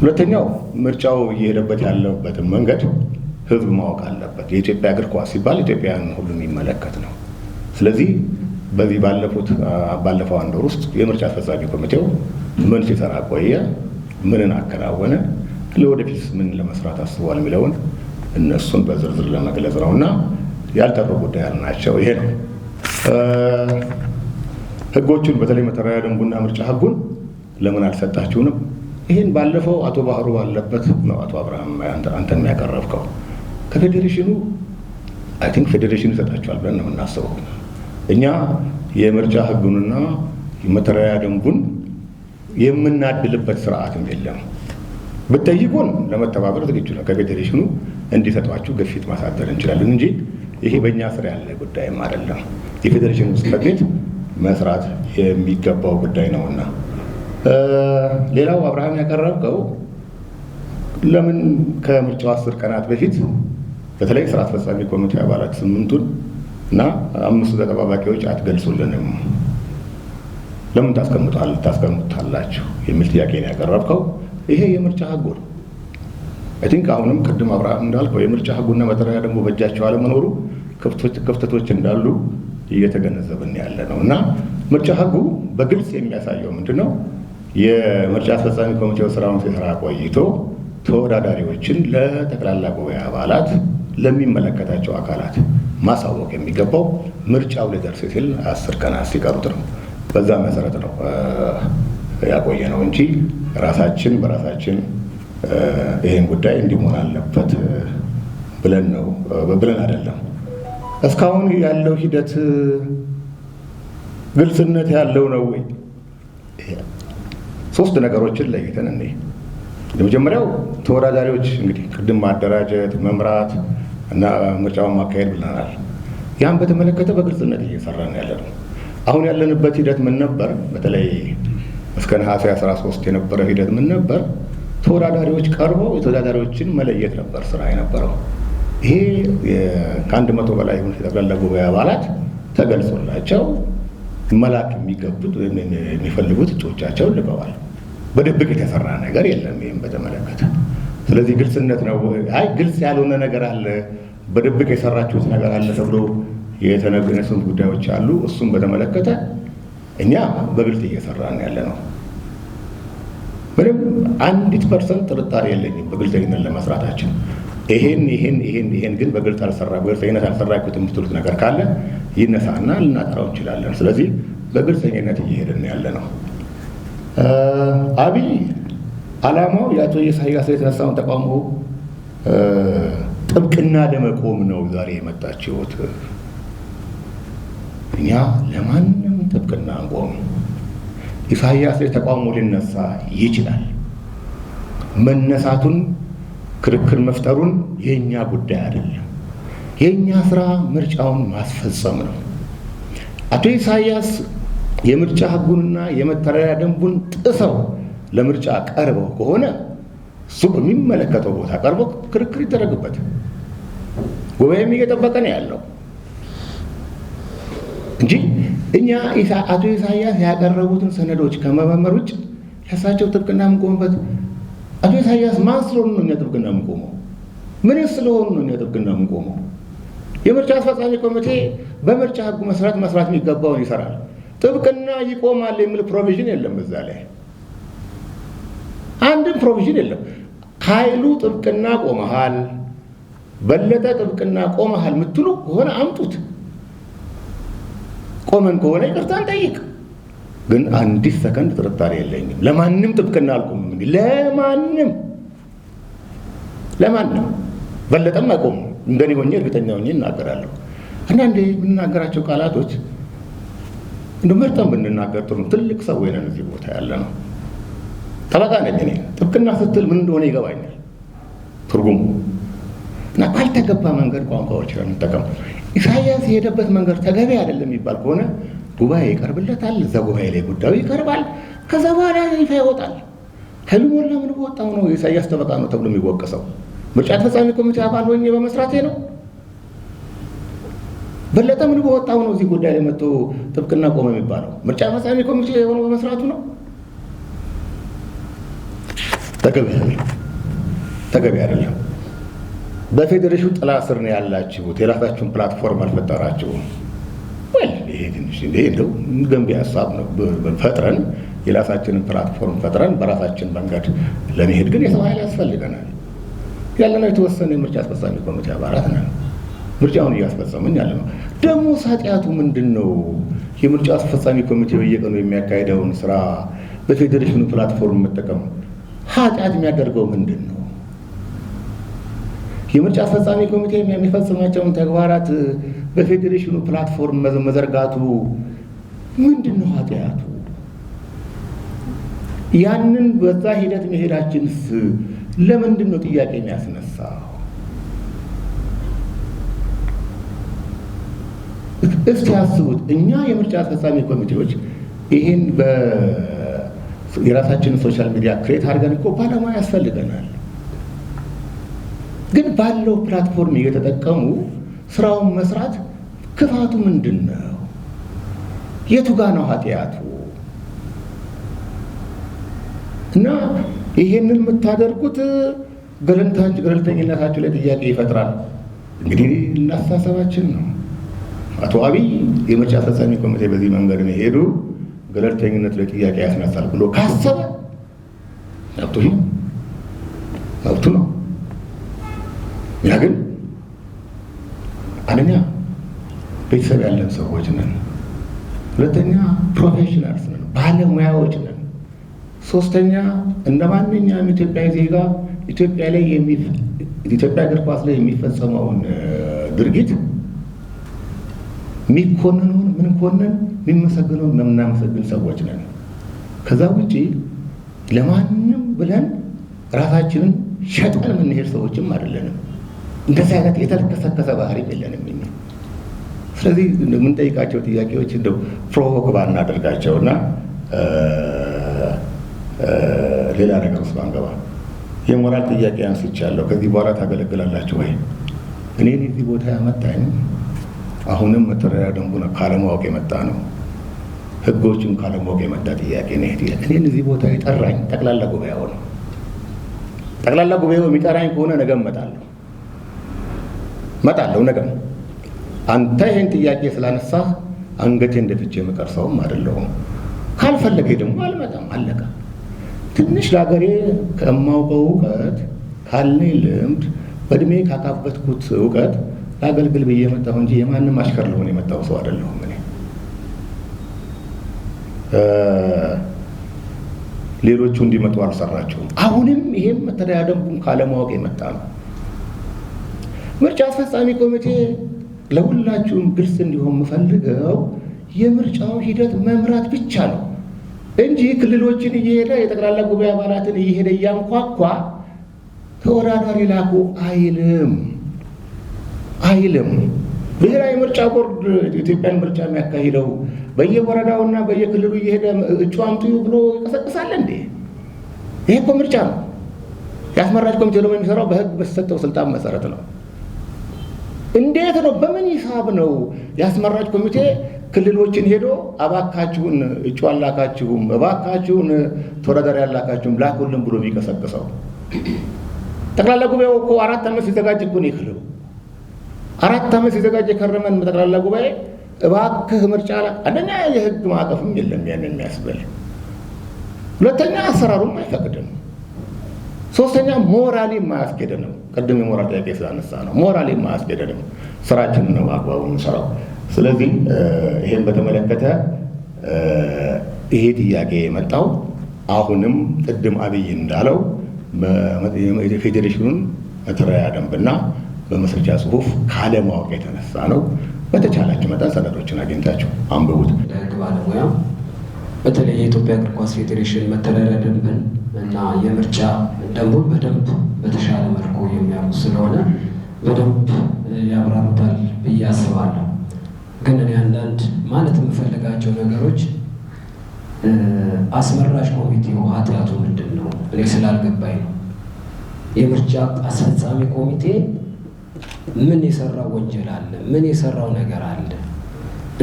ሁለተኛው ምርጫው እየሄደበት ያለበትን መንገድ ህዝብ ማወቅ አለበት። የኢትዮጵያ እግር ኳስ ሲባል ኢትዮጵያን ሁሉ የሚመለከት ነው። ስለዚህ በዚህ ባለፈው አንድ ወር ውስጥ የምርጫ አስፈጻሚ ኮሚቴው ምን ሲሰራ ቆየ፣ ምንን አከናወነ፣ ለወደፊት ምን ለመስራት አስቧል የሚለውን እነሱን በዝርዝር ለመግለጽ ነው እና ያልጠሩ ጉዳይ ናቸው። ይሄ ነው ህጎቹን፣ በተለይ መተዳደሪያ ደንቡና ምርጫ ህጉን ለምን አልሰጣችሁንም? ይህን ባለፈው አቶ ባህሩ ባለበት ነው አቶ አብርሃም አንተን ያቀረብከው። ከፌዴሬሽኑ አይ ቲንክ ፌዴሬሽኑ ይሰጣችኋል ብለን ነው የምናስበው። እኛ የምርጫ ህጉንና መተዳደሪያ ደንቡን የምናድልበት ስርዓትም የለም። ብትጠይቁን ለመተባበር ዝግጁ ነው። ከፌዴሬሽኑ እንዲሰጧችሁ ግፊት ማሳደር እንችላለን እንጂ ይሄ በእኛ ስራ ያለ ጉዳይም አይደለም። የፌዴሬሽኑ ጽሕፈት ቤት መስራት የሚገባው ጉዳይ ነውና። ሌላው አብርሃም ያቀረብከው ለምን ከምርጫው 10 ቀናት በፊት በተለይ ስራ አስፈጻሚ ኮሚቴ አባላት 8ቱን እና 5 ተጠባባቂዎች አትገልጹልንም? ለምን ታስቀምጣላችሁ የሚል ጥያቄ ነው ያቀረብከው። ይሄ የምርጫ ህጉ ነው። አይ ቲንክ አሁንም ቅድም አብርሃም እንዳልከው የምርጫ ህጉና መተዳደሪያ ደንቡ በእጃቸው አለመኖሩ ክፍተቶች እንዳሉ እየተገነዘብን ያለ ነው እና ምርጫ ህጉ በግልጽ የሚያሳየው ምንድነው? የምርጫ አስፈጻሚ ኮሚቴው ስራውን ሲሰራ ቆይቶ ተወዳዳሪዎችን ለጠቅላላ ጉባኤ አባላት ለሚመለከታቸው አካላት ማሳወቅ የሚገባው ምርጫው ሊደርስ ሲል 10 ቀናት ሲቀሩት ነው። በዛ መሰረት ነው ያቆየ ነው እንጂ ራሳችን በራሳችን ይህን ጉዳይ እንዲሆን አለበት ብለን አይደለም። እስካሁን ያለው ሂደት ግልጽነት ያለው ነው ወይ? 3 ነገሮችን ለይተን እኔ የመጀመሪያው ተወዳዳሪዎች እንግዲህ ቅድም ማደራጀት፣ መምራት እና ምርጫውን ማካሄድ ብለናል። ያን በተመለከተ በግልጽነት እየሰራን ያለ ነው። አሁን ያለንበት ሂደት ምን ነበር? በተለይ እስከ ነሐሴ 13 የነበረው ሂደት ምን ነበር? ተወዳዳሪዎች ቀርበው የተወዳዳሪዎችን መለየት ነበር ስራ የነበረው። ይሄ ከ100 በላይ የሆኑ የጠቅላላ ጉባኤ አባላት ተገልጾላቸው መላክ የሚገቡት የሚፈልጉት እጩዎቻቸውን ልከዋል። በድብቅ የተሰራ ነገር የለም ይህም በተመለከተ። ስለዚህ ግልጽነት ነው። አይ ግልጽ ያልሆነ ነገር አለ፣ በድብቅ የሰራችሁት ነገር አለ ተብሎ የተነገሩት ጉዳዮች አሉ። እሱም በተመለከተ እኛ በግልጽ እየሰራን ያለ ነው። ምንም 1% ጥርጣሬ የለኝም በግልጽነት ለመስራታችን። ይሄን ግን በግልጽነት አልሰራችሁት የምትሉት ነገር ካለ ይነሳና ልናጠራው እንችላለን። ስለዚህ በግልጽነት እየሄድን ያለ ነው። አብይ ዓላማው የአቶ ኢሳያስ የተነሳውን ተቃውሞ ጥብቅና ለመቆም ነው ዛሬ የመጣችሁት። እኛ ለማንም ጥብቅና አንቆም። ኢሳያስ ተቃውሞ ሊነሳ ይችላል። መነሳቱን ክርክር መፍጠሩን የኛ ጉዳይ አይደለም። የኛ ስራ ምርጫውን ማስፈጸም ነው። አቶ ኢሳያስ የምርጫ ህጉንና የመተዳደሪያ ደንቡን ጥሰው ለምርጫ ቀርበው ከሆነ እሱ በሚመለከተው ቦታ ቀርቦ ክርክር ይደረግበት። ጉባኤም እየጠበቀ ነው ያለው እንጂ እኛ አቶ ኢሳያስ ያቀረቡትን ሰነዶች ከመመርመር ውጭ ለእሳቸው ጥብቅና የምንቆምበት። አቶ ኢሳያስ ማን ስለሆኑ ነው እኛ ጥብቅና የምንቆመው? ምን ስለሆኑ ነው እኛ ጥብቅና የምንቆመው? የምርጫ አስፈጻሚ ኮሚቴ በምርጫ ህጉ መሰረት መስራት የሚገባውን ይሰራል። ጥብቅና ይቆማል የሚል ፕሮቪዥን የለም። እዛ ላይ አንድም ፕሮቪዥን የለም። ኃይሉ ጥብቅና ቆመሃል፣ በለጠ ጥብቅና ቆመሃል የምትሉ ከሆነ አምጡት። ቆመን ከሆነ ይቅርታ እንጠይቅ። ግን አንዲት ሰከንድ ጥርጣሬ የለኝም። ለማንም ጥብቅና አልቆምም። ለማንም በለጠም አይቆምም። እንደኔ ሆኜ እርግጠኛ ሆኜ እናገራለሁ። አንዳንዴ የምንናገራቸው ቃላቶች እንደ መርጠን ብንናገር ጥሩ። ትልቅ ሰው ነን እዚህ ቦታ ያለ ነው። ጠበቃ ነኝ እኔ። ጥብቅና ስትል ምን እንደሆነ ይገባኛል ትርጉሙ እና ባልተገባ መንገድ ቋንቋዎችን እንጠቀም። ኢሳያስ የሄደበት መንገድ ተገቢ አይደለም የሚባል ከሆነ ጉባኤ ይቀርብለታል። እዛ ጉባኤ ላይ ጉዳዩ ይቀርባል። ከዛ በኋላ ይፋ ይወጣል። ከልሞላ ምን በወጣው ነው የኢሳያስ ጠበቃ ነው ተብሎ የሚወቀሰው? ምርጫ አስፈጻሚ ኮሚቴ አባል ሆኜ በመስራቴ ነው? በለጠ ምን በወጣው ነው እዚህ ጉዳይ ላይ መጥቶ ጥብቅና ቆመ የሚባለው? ምርጫ አስፈጻሚ ኮሚቴ ሆኖ በመስራቱ ነው? ተገቢ አይደለም። በፌዴሬሽኑ ጥላ ስር ነው ያላችሁት። የራሳችሁን ፕላትፎርም አልፈጠራችሁም። ይሄ ትንሽ እንደው ገንቢ ሀሳብ ነው። ፈጥረን የራሳችንን ፕላትፎርም ፈጥረን በራሳችን መንገድ ለመሄድ ግን የሰው ኃይል ያስፈልገናል። ያለነው የተወሰነ የምርጫ አስፈጻሚ ኮሚቴ አባላት ነን። ምርጫውን እያስፈጸምን ያለ ነው። ደግሞ ኃጢአቱ ምንድን ነው? የምርጫ አስፈጻሚ ኮሚቴ በየቀኑ የሚያካሄደውን ስራ በፌዴሬሽኑ ፕላትፎርም መጠቀም ኃጢአት የሚያደርገው ምንድን ነው? የምርጫ አስፈጻሚ ኮሚቴ የሚፈጽማቸውን ተግባራት በፌዴሬሽኑ ፕላትፎርም መዘርጋቱ ምንድን ነው ኃጢአቱ? ያንን በዛ ሂደት መሄዳችንስ ለምንድን ነው ጥያቄ የሚያስነሳው? እስቲ ያስቡት። እኛ የምርጫ አስፈጻሚ ኮሚቴዎች ይህን የራሳችንን ሶሻል ሚዲያ ክሬት አድርገን እኮ ባለሙያ ያስፈልገናል። ግን ባለው ፕላትፎርም እየተጠቀሙ ስራውን መስራት ክፋቱ ምንድን ነው? የቱ ጋ ነው ኃጢአቱ? እና ይሄንን የምታደርጉት ገለልተኝነታችሁ ላይ ጥያቄ ይፈጥራል። እንግዲህ እናስተሳሰባችን ነው። አቶ አብይ የምርጫ አስፈጻሚ ኮሚቴ በዚህ መንገድ ነው ሄዱ ገለልተኝነት ላይ ጥያቄ ያስነሳል ብሎ ካሰበ መብቱ ነው። ያ ግን አንደኛ ቤተሰብ ያለን ሰዎች ነን፣ ሁለተኛ ፕሮፌሽናልስ ነን፣ ባለሙያዎች ነን፣ ሶስተኛ እንደ ማንኛውም ኢትዮጵያዊ ዜጋ ኢትዮጵያ እግር ኳስ ላይ የሚፈጸመውን ድርጊት የሚኮንነውን ምንኮንን የሚመሰግነውን የምናመሰግን ሰዎች ነን። ከዛ ውጪ ለማንም ብለን ራሳችንን ሸጠን የምንሄድ ሰዎችም አይደለንም። እንደዚህ አይነት የተልከሰከሰ ባህሪ የለንም። ስለዚህ የምንጠይቃቸው ጥያቄዎች እንደው ፕሮቮክ ባናደርጋቸውና ሌላ ነገር ውስጥ ባንገባ። የሞራል ጥያቄ አንስቻለሁ። ከዚህ በኋላ ታገለግላላችሁ ወይ? እኔን እዚህ ቦታ ያመጣኝ አሁንም መተዳደሪያ ደንቡን ካለማወቅ የመጣ ነው። ህጎችን ካለማወቅ የመጣ ጥያቄ ነው። እኔን እዚህ ቦታ የጠራኝ ጠቅላላ ጉባኤው ነው። ጠቅላላ ጉባኤው የሚጠራኝ ከሆነ ነገ እመጣለሁ። ነገ አንተ ይህን ጥያቄ ስላነሳ አንገቴን እንደፍቼ የምቀር ሰውም አይደለሁም። ካልፈለገኝ ደግሞ አልመጣም። አለቀ። ትንሽ ለሀገሬ ከማውቀው እውቀት ካለኝ ልምድ በእድሜ ካካበትኩት እውቀት ለአገልግል ብዬ የመጣሁ እንጂ የማንም አሽከር ልሆን የመጣው ሰው አይደለሁም። እኔ ሌሎቹ እንዲመጡ አልሰራቸውም። አሁንም ይሄም መተዳደሪያ ደንቡን ካለማወቅ የመጣ ነው። ምርጫ አስፈጻሚ ኮሚቴ ለሁላችሁም ግልጽ እንዲሆን የምፈልገው የምርጫውን ሂደት መምራት ብቻ ነው እንጂ ክልሎችን እየሄደ የጠቅላላ ጉባኤ አባላትን እየሄደ እያንኳኳ ተወዳዳሪ ላኩ አይልም። ብሔራዊ ምርጫ ቦርድ ኢትዮጵያን ምርጫ የሚያካሂደው በየወረዳውና በየክልሉ እየሄደ እጩ አምጡ ብሎ ይቀሰቅሳል እንዴ? ይሄ እኮ ምርጫ ነው። የአስመራጭ ኮሚቴ ደግሞ የሚሰራው በህግ በተሰጠው ስልጣን መሰረት ነው። እንዴት ነው? በምን ሂሳብ ነው የአስመራጭ ኮሚቴ ክልሎችን ሄዶ እባካችሁን እጩ አላካችሁም፣ እባካችሁን ተወዳዳሪ አላካችሁም ላኩልን ብሎ የሚቀሰቅሰው? ጠቅላላ ጉባኤው እኮ 4 ዓመት ሲዘጋጅ እኮ ነው ይክልሉ 4 ዓመት ሲዘጋጅ የከረመን ጠቅላላ ጉባኤ እባክህ ምርጫ አንደኛ የህግ ማዕቀፍም የለም ያንን የሚያስበል፣ ሁለተኛ አሰራሩም አይፈቅድም፣ ሶስተኛ ሞራሊ የማያስኬደንም። ቅድም የሞራል ጥያቄ ስላነሳ ነው። ሞራሊ የማያስኬደንም ስራችንን ነው በአግባቡ የምንሰራው። ስለዚህ ይሄን በተመለከተ ይሄ ጥያቄ የመጣው አሁንም ቅድም አብይ እንዳለው የፌዴሬሽኑን መተዳደሪያ ደንብና በመስረጃ ጽሁፍ ካለማወቅ የተነሳ ነው። በተቻላችሁ መጠን ሰነዶችን አግኝታችሁ አንብቡት። ለህግ ባለሙያ በተለይ የኢትዮጵያ እግር ኳስ ፌዴሬሽን መተዳደሪያ ደንብን እና የምርጫ ደንቡን በደንብ በተሻለ መልኩ የሚያውቁ ስለሆነ በደንብ ያብራሩታል ብዬ አስባለሁ። ግን እኔ አንዳንድ ማለት የምፈልጋቸው ነገሮች አስመራጭ ኮሚቴው ኃጢአቱ ምንድን ነው እኔ ስላልገባኝ ነው። የምርጫ አስፈጻሚ ኮሚቴ ምን የሰራው ወንጀል አለ? ምን የሰራው ነገር አለ?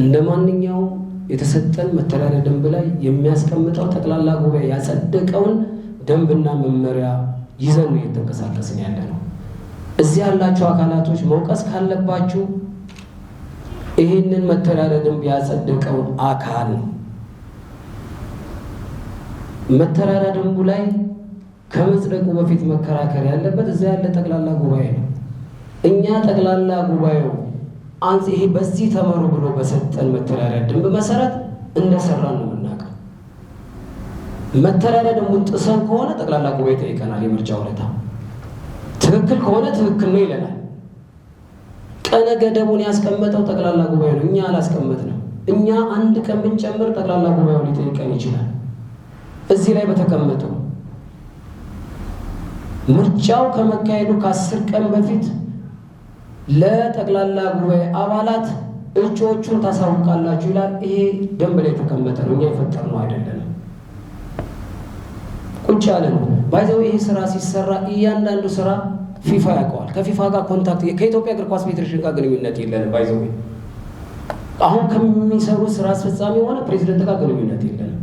እንደ ማንኛውም የተሰጠን መተዳደሪያ ደንብ ላይ የሚያስቀምጠው ጠቅላላ ጉባኤ ያጸደቀውን ደንብና መመሪያ ይዘን ነው እየተንቀሳቀስን ያለ ነው። እዚህ ያላችሁ አካላቶች መውቀስ ካለባችሁ ይህንን መተዳደሪያ ደንብ ያጸደቀውን አካል ነው። መተዳደሪያ ደንቡ ላይ ከመጽደቁ በፊት መከራከር ያለበት እዚያ ያለ ጠቅላላ ጉባኤ ነው። እኛ ጠቅላላ ጉባኤው ይሄ በዚህ ተመሩ ብሎ በሰጠን መተዳደሪያ ደንብ መሰረት እንደሰራን ነው የምናውቀው። መተዳደሪያ ደንቡን ጥሰን ከሆነ ጠቅላላ ጉባኤ ጠይቀናል። የምርጫ ውለታ ትክክል ከሆነ ትክክል ነው ይለናል። ቀነ ገደቡን ያስቀመጠው ጠቅላላ ጉባኤ ነው፣ እኛ አላስቀመጥንም። እኛ አንድ ቀን ብንጨምር ጠቅላላ ጉባኤው ሊጠይቀን ይችላል። እዚህ ላይ በተቀመጠው ምርጫው ከመካሄዱ ከ10 ቀን በፊት ለጠቅላላ ጉባኤ አባላት እጩዎቹን ታሳውቃላችሁ ይላል። ይሄ ደንብ ላይ የተቀመጠ ነው፣ እኛ የፈጠርነው አይደለም። ቁጭ ያለ ነው። ባይዘው ይሄ ስራ ሲሰራ እያንዳንዱ ስራ ፊፋ ያውቀዋል። ከፊፋ ጋር ኮንታክት ከኢትዮጵያ እግር ኳስ ፌዴሬሽን ጋር ግንኙነት የለንም። ባይዘው አሁን ከሚሰሩ ስራ አስፈጻሚ ሆነ ፕሬዚደንት ጋር ግንኙነት የለንም።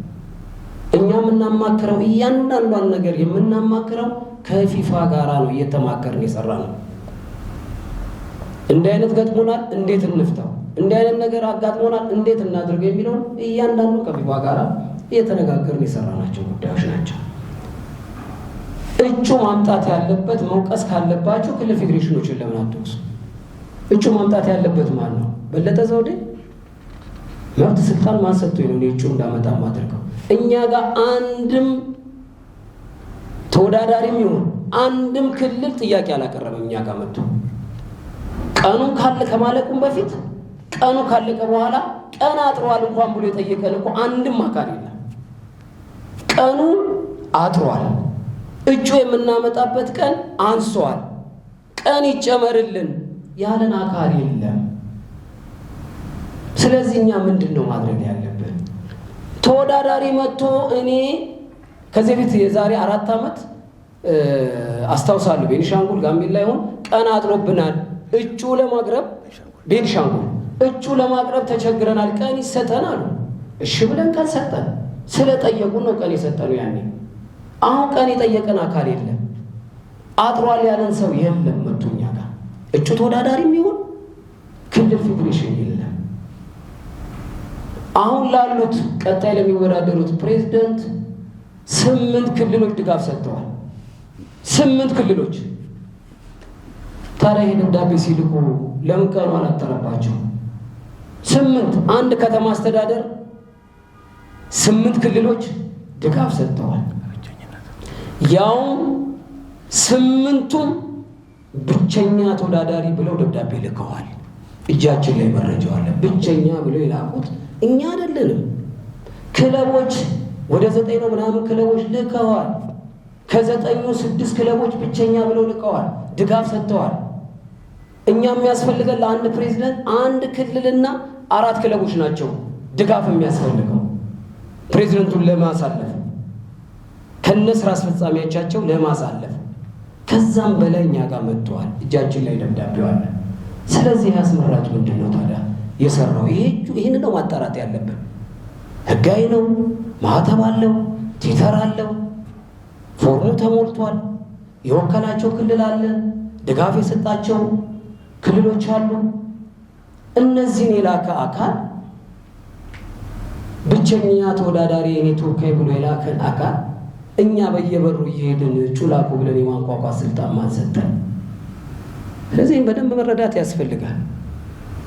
እኛ የምናማክረው እያንዳንዷን ነገር የምናማክረው ከፊፋ ጋራ ነው፣ እየተማከርን የሰራ ነው። እንዲህ አይነት ገጥሞናል፣ እንዴት እንፍታው፣ እንዲህ አይነት ነገር አጋጥሞናል፣ እንዴት እናድርገው የሚለውን እያንዳንዱ ከፊፋ ጋራ እየተነጋገርን የሰራናቸው ጉዳዮች ናቸው። እጩ ማምጣት ያለበት መውቀስ ካለባችሁ ክልል ፌዴሬሽኖችን ለምን አትወቅሱ? እጩ ማምጣት ያለበት ማን ነው? በለጠ ዘውዴ? መብት ስልጣን ማን ሰጥቶኝ ነው እጩ እንዳመጣ ማድረገው? እኛ ጋር አንድም ተወዳዳሪም ይሁን አንድም ክልል ጥያቄ አላቀረበም። እኛ ጋር መጥቶ ቀኑን ከማለቁም በፊት ቀኑ ካለቀ በኋላ ቀን አጥሯል እንኳን ብሎ የጠየቀን እኮ አንድም አካል የለም። ቀኑ አጥሯል፣ እጩ የምናመጣበት ቀን አንሷል፣ ቀን ይጨመርልን ያለን አካል የለም። ስለዚህ እኛ ምንድን ነው ማድረግ ያለብን? ተወዳዳሪ መጥቶ እኔ ከዚህ ቤት የዛሬ 4 ዓመት አስታውሳለሁ፣ ቤኒሻንጉል ጋምቤላ ይሆን ቀን አጥሮብናል፣ እጩ ለማቅረብ ቤኒሻንጉል እጩ ለማቅረብ ተቸግረናል፣ ቀን ይሰጠን አሉ። እሺ ብለን ቀን ሰጠን። ስለጠየቁን ነው ቀን የሰጠነው ያኔ። አሁን ቀን የጠየቀን አካል የለም፣ አጥሯል ያለን ሰው የለም። መጥቶ እኛ ጋር እጩ ተወዳዳሪም ይሁን ክልል ፌዴሬሽን የለም። አሁን ላሉት ቀጣይ ለሚወዳደሩት ፕሬዝዳንት 8 ክልሎች ድጋፍ ሰጥተዋል። 8 ክልሎች። ታዲያ ይሄ ደብዳቤ ሲልኩ ለምን ቀኑ አላጠረባቸው? 8 አንድ ከተማ አስተዳደር 8 ክልሎች ድጋፍ ሰጥተዋል። ያውም 8ቱም ብቸኛ ተወዳዳሪ ብለው ደብዳቤ ልከዋል። እጃችን ላይ መረጃው አለ። ብቸኛ ብለው የላኩት እኛ አይደለንም። ክለቦች ወደ 9 ነው ምናምን ክለቦች ልከዋል። ከ9ኙ 6 ክለቦች ብቸኛ ብለው ልከዋል፣ ድጋፍ ሰጥተዋል። እኛ የሚያስፈልገን ለአንድ ፕሬዝዳንት 1 ክልልና 4 ክለቦች ናቸው ድጋፍ የሚያስፈልገው ፕሬዝዳንቱን ለማሳለፍ ከነ ስራ አስፈጻሚዎቻቸው ለማሳለፍ። ከዛም በላይ እኛ ጋር መጥተዋል። እጃችን ላይ ደብዳቤው አለ። ስለዚህ አስመራጭ ምንድን ነው ታዲያ የሰራው? ይህን ነው ማጣራት ያለብን። ህጋዊ ነው፣ ማህተም አለው፣ ቲተር አለው፣ ፎርሙ ተሞልቷል፣ የወከላቸው ክልል አለ፣ ድጋፍ የሰጣቸው ክልሎች አሉ። እነዚህን የላከ አካል ብቸኛ ተወዳዳሪ የኔ ተወካይ ብሎ የላከን አካል እኛ በየበሩ እየሄድን ጩላኩ ብለን የማንኳኳት ስልጣን ማንሰጠን። ስለዚህም በደንብ መረዳት ያስፈልጋል።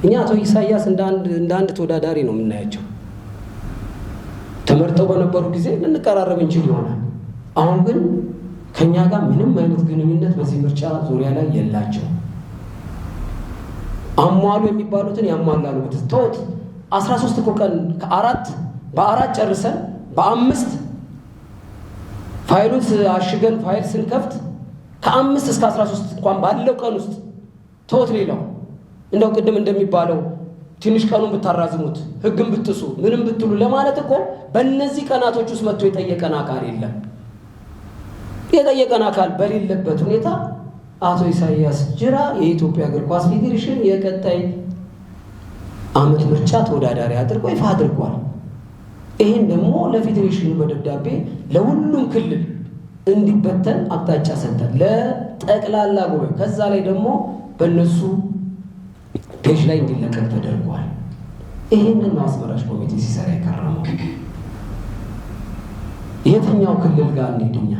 እኛ አቶ ኢሳያስ እንደ አንድ ተወዳዳሪ ነው የምናያቸው። ተመርጠው በነበሩ ጊዜ ልንቀራረብ እንችል ይሆናል። አሁን ግን ከኛ ጋር ምንም አይነት ግንኙነት በዚህ ምርጫ ዙሪያ ላይ የላቸው። አሟሉ የሚባሉትን ያሟላሉ። ተውት 13 እኮ ቀን በአራት ጨርሰን በ5 ፋይሉን አሽገን ፋይል ስንከፍት ከ5 እስከ 13 እንኳን ባለው ቀን ውስጥ ተውት። ሌላው እንደው ቅድም እንደሚባለው ትንሽ ቀኑን ብታራዝሙት ህግን ብትሱ ምንም ብትሉ ለማለት እኮ በእነዚህ ቀናቶች ውስጥ መጥቶ የጠየቀን አካል የለም። የጠየቀን አካል በሌለበት ሁኔታ አቶ ኢሳያስ ጅራ የኢትዮጵያ እግር ኳስ ፌዴሬሽን የቀጣይ ዓመት ምርጫ ተወዳዳሪ አድርጎ ይፋ አድርጓል። ይህን ደግሞ ለፌዴሬሽኑ በደብዳቤ ለሁሉም ክልል እንዲበተን አቅጣጫ ሰጠን፣ ለጠቅላላ ጉባኤ። ከዛ ላይ ደግሞ በእነሱ ፔጅ ላይ እንዲለቀቅ ተደርጓል። ይህንን አስመራጭ ኮሚቴ ሲሰራ የከረመው የትኛው ክልል ጋር እንሂድኛ?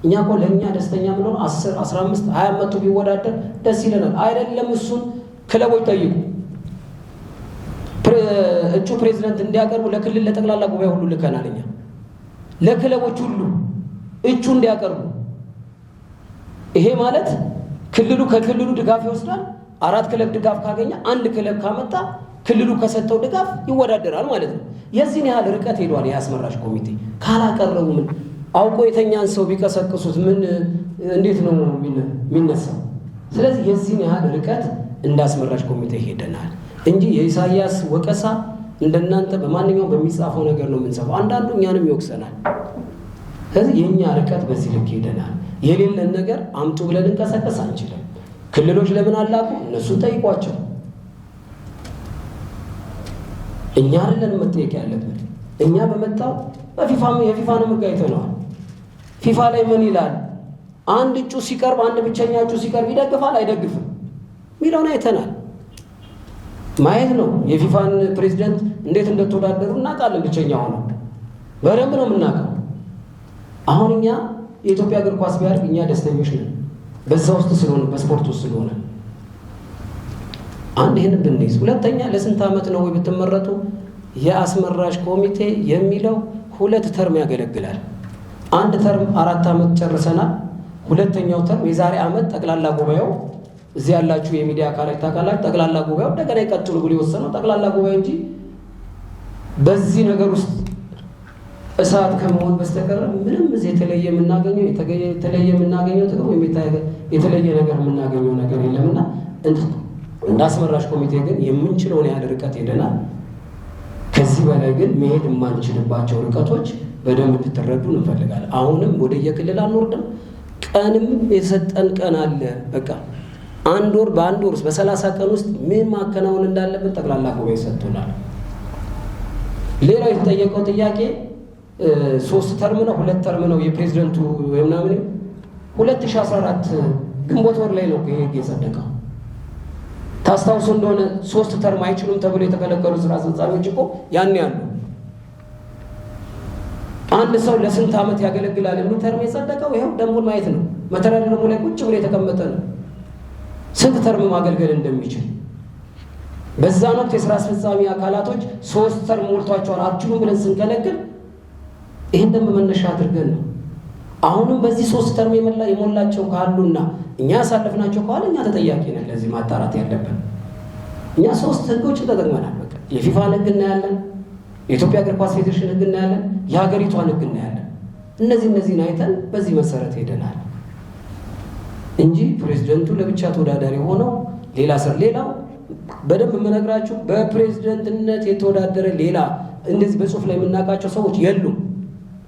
እኛ እኮ ለእኛ ደስተኛ ምንሆን 10፣ 15፣ 20 መቶ ቢወዳደር ደስ ይለናል። አይደለም እሱን ክለቦች ጠይቁ። እጩ ፕሬዚደንት እንዲያቀርቡ ለክልል ለጠቅላላ ጉባኤ ሁሉ ልከናል። እኛ ለክለቦች ሁሉ እጩ እንዲያቀርቡ። ይሄ ማለት ክልሉ ከክልሉ ድጋፍ ይወስዳል። 4 ክለብ ድጋፍ ካገኘ 1 ክለብ ካመጣ ክልሉ ከሰጠው ድጋፍ ይወዳደራል ማለት ነው። የዚህን ያህል ርቀት ሄዷል የአስመራጭ ኮሚቴ። ካላቀረቡ ምን አውቆ የተኛን ሰው ቢቀሰቅሱት ምን እንዴት ነው የሚነሳው? ስለዚህ የዚህን ያህል ርቀት እንዳስመራጭ ኮሚቴ ሄደናል እንጂ የኢሳያስ ወቀሳ እንደናንተ በማንኛውም በሚጻፈው ነገር ነው የምንጽፈው። አንዳንዱ እኛንም ይወቅሰናል። ስለዚህ የእኛ ርቀት በዚህ ልክ ሄደናል። የሌለን ነገር አምጡ ብለን እንቀሰቀስ አንችልም። ክልሎች ለምን አላቁ? እነሱን ጠይቋቸው። እኛ አይደለን መጠየቅ ያለብን። እኛ በመጣው የፊፋን ሕግ አይተነዋል። ፊፋ ላይ ምን ይላል? አንድ እጩ ሲቀርብ፣ አንድ ብቸኛ እጩ ሲቀርብ ይደግፋል አይደግፍም ሚለውን አይተናል። ማየት ነው። የፊፋን ፕሬዚደንት እንዴት እንደተወዳደሩ እናውቃለን። ብቸኛ ሆነው በደንብ ነው የምናውቀው። አሁን እኛ የኢትዮጵያ እግር ኳስ ቢያድግ እኛ ደስተኞች ነን። በዛ ውስጥ ስለሆነ በስፖርት ውስጥ ስለሆነ አንድ ይህን ብንይዝ፣ ሁለተኛ ለስንት ዓመት ነው ወይ ብትመረጡ የአስመራጭ ኮሚቴ የሚለው 2 ተርም ያገለግላል። 1 ተርም 4 ዓመት ጨርሰናል። ሁለተኛው ተርም የዛሬ ዓመት ጠቅላላ ጉባኤው እዚህ ያላችሁ የሚዲያ አካላት ታውቃላችሁ። ጠቅላላ ጉባኤው እንደገና ይቀጥሉ ብሎ የወሰነው ጠቅላላ ጉባኤ እንጂ በዚህ ነገር ውስጥ እሳት ከመሆን በስተቀር ምንም እዚህ የተለየ የምናገኘው ጥቅም ወይም የተለየ ነገር የምናገኘው ነገር የለምና እንደ አስመራጭ ኮሚቴ ግን የምንችለውን ያህል ርቀት ሄደናል። ከዚህ በላይ ግን መሄድ የማንችልባቸው ርቀቶች በደንብ እንድትረዱ እንፈልጋለን። አሁንም ወደ የክልል አንወርድም። ቀንም የሰጠን ቀን አለ። በቃ በአንድ ወር ውስጥ በ30 ቀን ውስጥ ምን ማከናወን እንዳለብን ጠቅላላ ጉባኤ ሰጥቶናል። ሌላው የተጠየቀው ጥያቄ 3 ተርም ነው 2 ተርም ነው የፕሬዝደንቱ ምናምን 2014 ግንቦት ወር ላይ ነው ይሄ የጸደቀው። ታስታውሱ እንደሆነ 3 ተርም አይችሉም ተብሎ የተከለከሉ ስራ አስፈጻሚዎች እኮ ያን ያሉ አንድ ሰው ለስንት ዓመት ያገለግላል የሚል ተርም የጸደቀው ይሄው ደንቡን ማየት ነው። መተዳደሪያ ደንቡ ላይ ቁጭ ብሎ የተቀመጠ ነው ስንት ተርም ማገልገል እንደሚችል። በዛን ወቅት የስራ አስፈጻሚ አካላቶች 3 ተርም ሞልቷቸዋል አትችሉም ብለን ስንከለክል ይህን ደንብ መነሻ አድርገን ነው። አሁንም በዚህ 3 ተርም የሞላቸው ካሉና እኛ ያሳለፍናቸው ከሆነ እኛ ተጠያቂ ነን። ለዚህ ማጣራት ያለብን እኛ 3 ህጎችን ተጠቅመናል። በቃ የፊፋን ህግ እናያለን፣ የኢትዮጵያ እግር ኳስ ፌዴሬሽን ህግ እናያለን፣ የሀገሪቷን ህግ እናያለን። እነዚህን አይተን በዚህ መሰረት ሄደናል እንጂ ፕሬዝደንቱ ለብቻ ተወዳዳሪ ሆነው ሌላው በደንብ የምነግራችሁ በፕሬዝደንትነት የተወዳደረ ሌላ እንደዚህ በጽሁፍ ላይ የምናውቃቸው ሰዎች የሉም።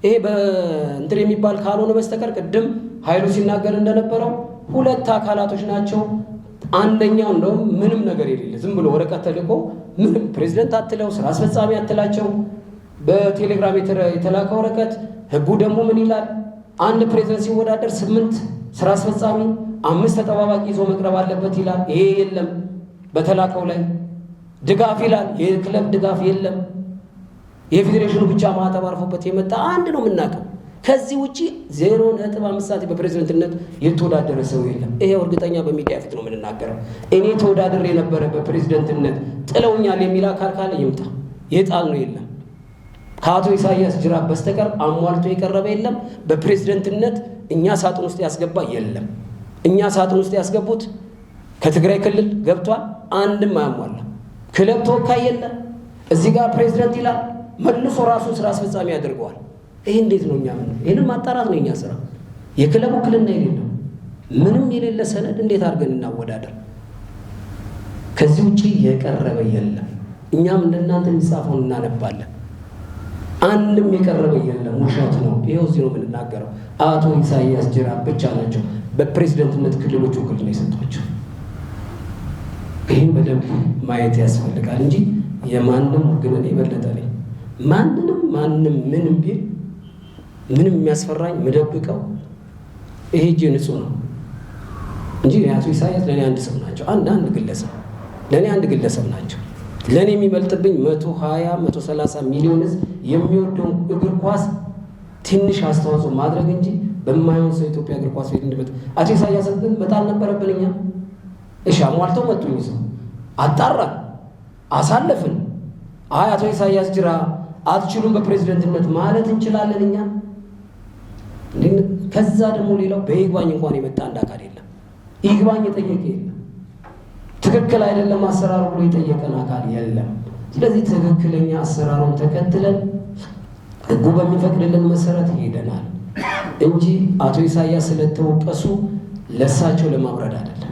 ይሄ በእንትን የሚባል ካልሆነ በስተቀር ቅድም ኃይሉ ሲናገር እንደነበረው 2 አካላቶች ናቸው። አንደኛው እንደውም ምንም ነገር የሌለ ዝም ብሎ ወረቀት ተልኮ ምንም ፕሬዝደንት አትለው ስራ አስፈጻሚ አትላቸው በቴሌግራም የተላከ ወረቀት። ህጉ ደግሞ ምን ይላል? አንድ ፕሬዝደንት ሲወዳደር 8 ስራ አስፈጻሚ 5 ተጠባባቂ ይዞ መቅረብ አለበት ይላል። ይሄ የለም። በተላከው ላይ ድጋፍ ይላል። የክለብ ድጋፍ የለም። የፌዴሬሽኑ ብቻ ማህተም አርፎበት የመጣ አንድ ነው የምናውቀው። ከዚህ ውጪ 0.5 በፕሬዝደንትነት የተወዳደረ ሰው የለም። ይሄው እርግጠኛ በሚዲያ ፊት ነው የምንናገረው። እኔ ተወዳድሬ የነበረ በፕሬዝደንትነት ጥለውኛል የሚል አካል ካለ ይምጣ። የጣል ነው የለም። ከአቶ ኢሳያስ ጅራ በስተቀር አሟልቶ የቀረበ የለም። በፕሬዝደንትነት እኛ ሳጥን ውስጥ ያስገባ የለም። እኛ ሳጥን ውስጥ ያስገቡት ከትግራይ ክልል ገብቷል፣ አንድም አያሟላ። ክለብ ተወካይ የለ፣ እዚህ ጋር ፕሬዚደንት ይላል፣ መልሶ ራሱን ስራ አስፈጻሚ ያደርገዋል። ይህ እንዴት ነው? እኛ ምን ይህንም ማጣራት ነው የኛ ስራ። የክለብ ውክልና የሌለው ምንም የሌለ ሰነድ እንዴት አድርገን እናወዳደር? ከዚህ ውጭ የቀረበ የለም። እኛም እንደናንተ የሚጻፈውን እናነባለን። አንድም የቀረበ የለም፣ ውሸት ነው። ይኸው እዚህ ነው የምንናገረው። አቶ ኢሳያስ ጅራ ብቻ ናቸው በፕሬዝደንትነት ክልሎች ውክልና የሰጧቸው። ይህም በደንብ ማየት ያስፈልጋል እንጂ የማንም ውግንን የበለጠ ነኝ። ማንም ምንም ቢል ምንም የሚያስፈራኝ ምደብቀው ይሄ እጄ ንጹህ ነው እንጂ አቶ ኢሳያስ ለእኔ አንድ ሰው ናቸው። አንድ ግለሰብ ለእኔ አንድ ግለሰብ ናቸው። ለእኔ የሚበልጥብኝ 120-130 ሚሊዮን ህዝብ የሚወደውን እግር ኳስ ትንሽ አስተዋጽኦ ማድረግ እንጂ በማይሆን ሰው ኢትዮጵያ እግር ኳስ ቤት እንድመጣ አቶ ኢሳያስ መጣል ነበረብን እኛ። እሺ አሟልተው መጡኝ፣ ሰው አጣራን፣ አሳለፍን። አይ አቶ ኢሳያስ ጅራ አትችሉም በፕሬዝደንትነት ማለት እንችላለን እኛ። ከዛ ደግሞ ሌላው በይግባኝ እንኳን የመጣ አንድ አካል የለም። ይግባኝ የጠየቀ የለም። ትክክል አይደለም አሰራሩ ብሎ የጠየቀን አካል የለም። ስለዚህ ትክክለኛ አሰራሩን ተከትለን ህጉ በሚፈቅድልን መሰረት ሄደናል እንጂ አቶ ኢሳያስ ስለተወቀሱ ለሳቸው ለማብረድ አይደለም።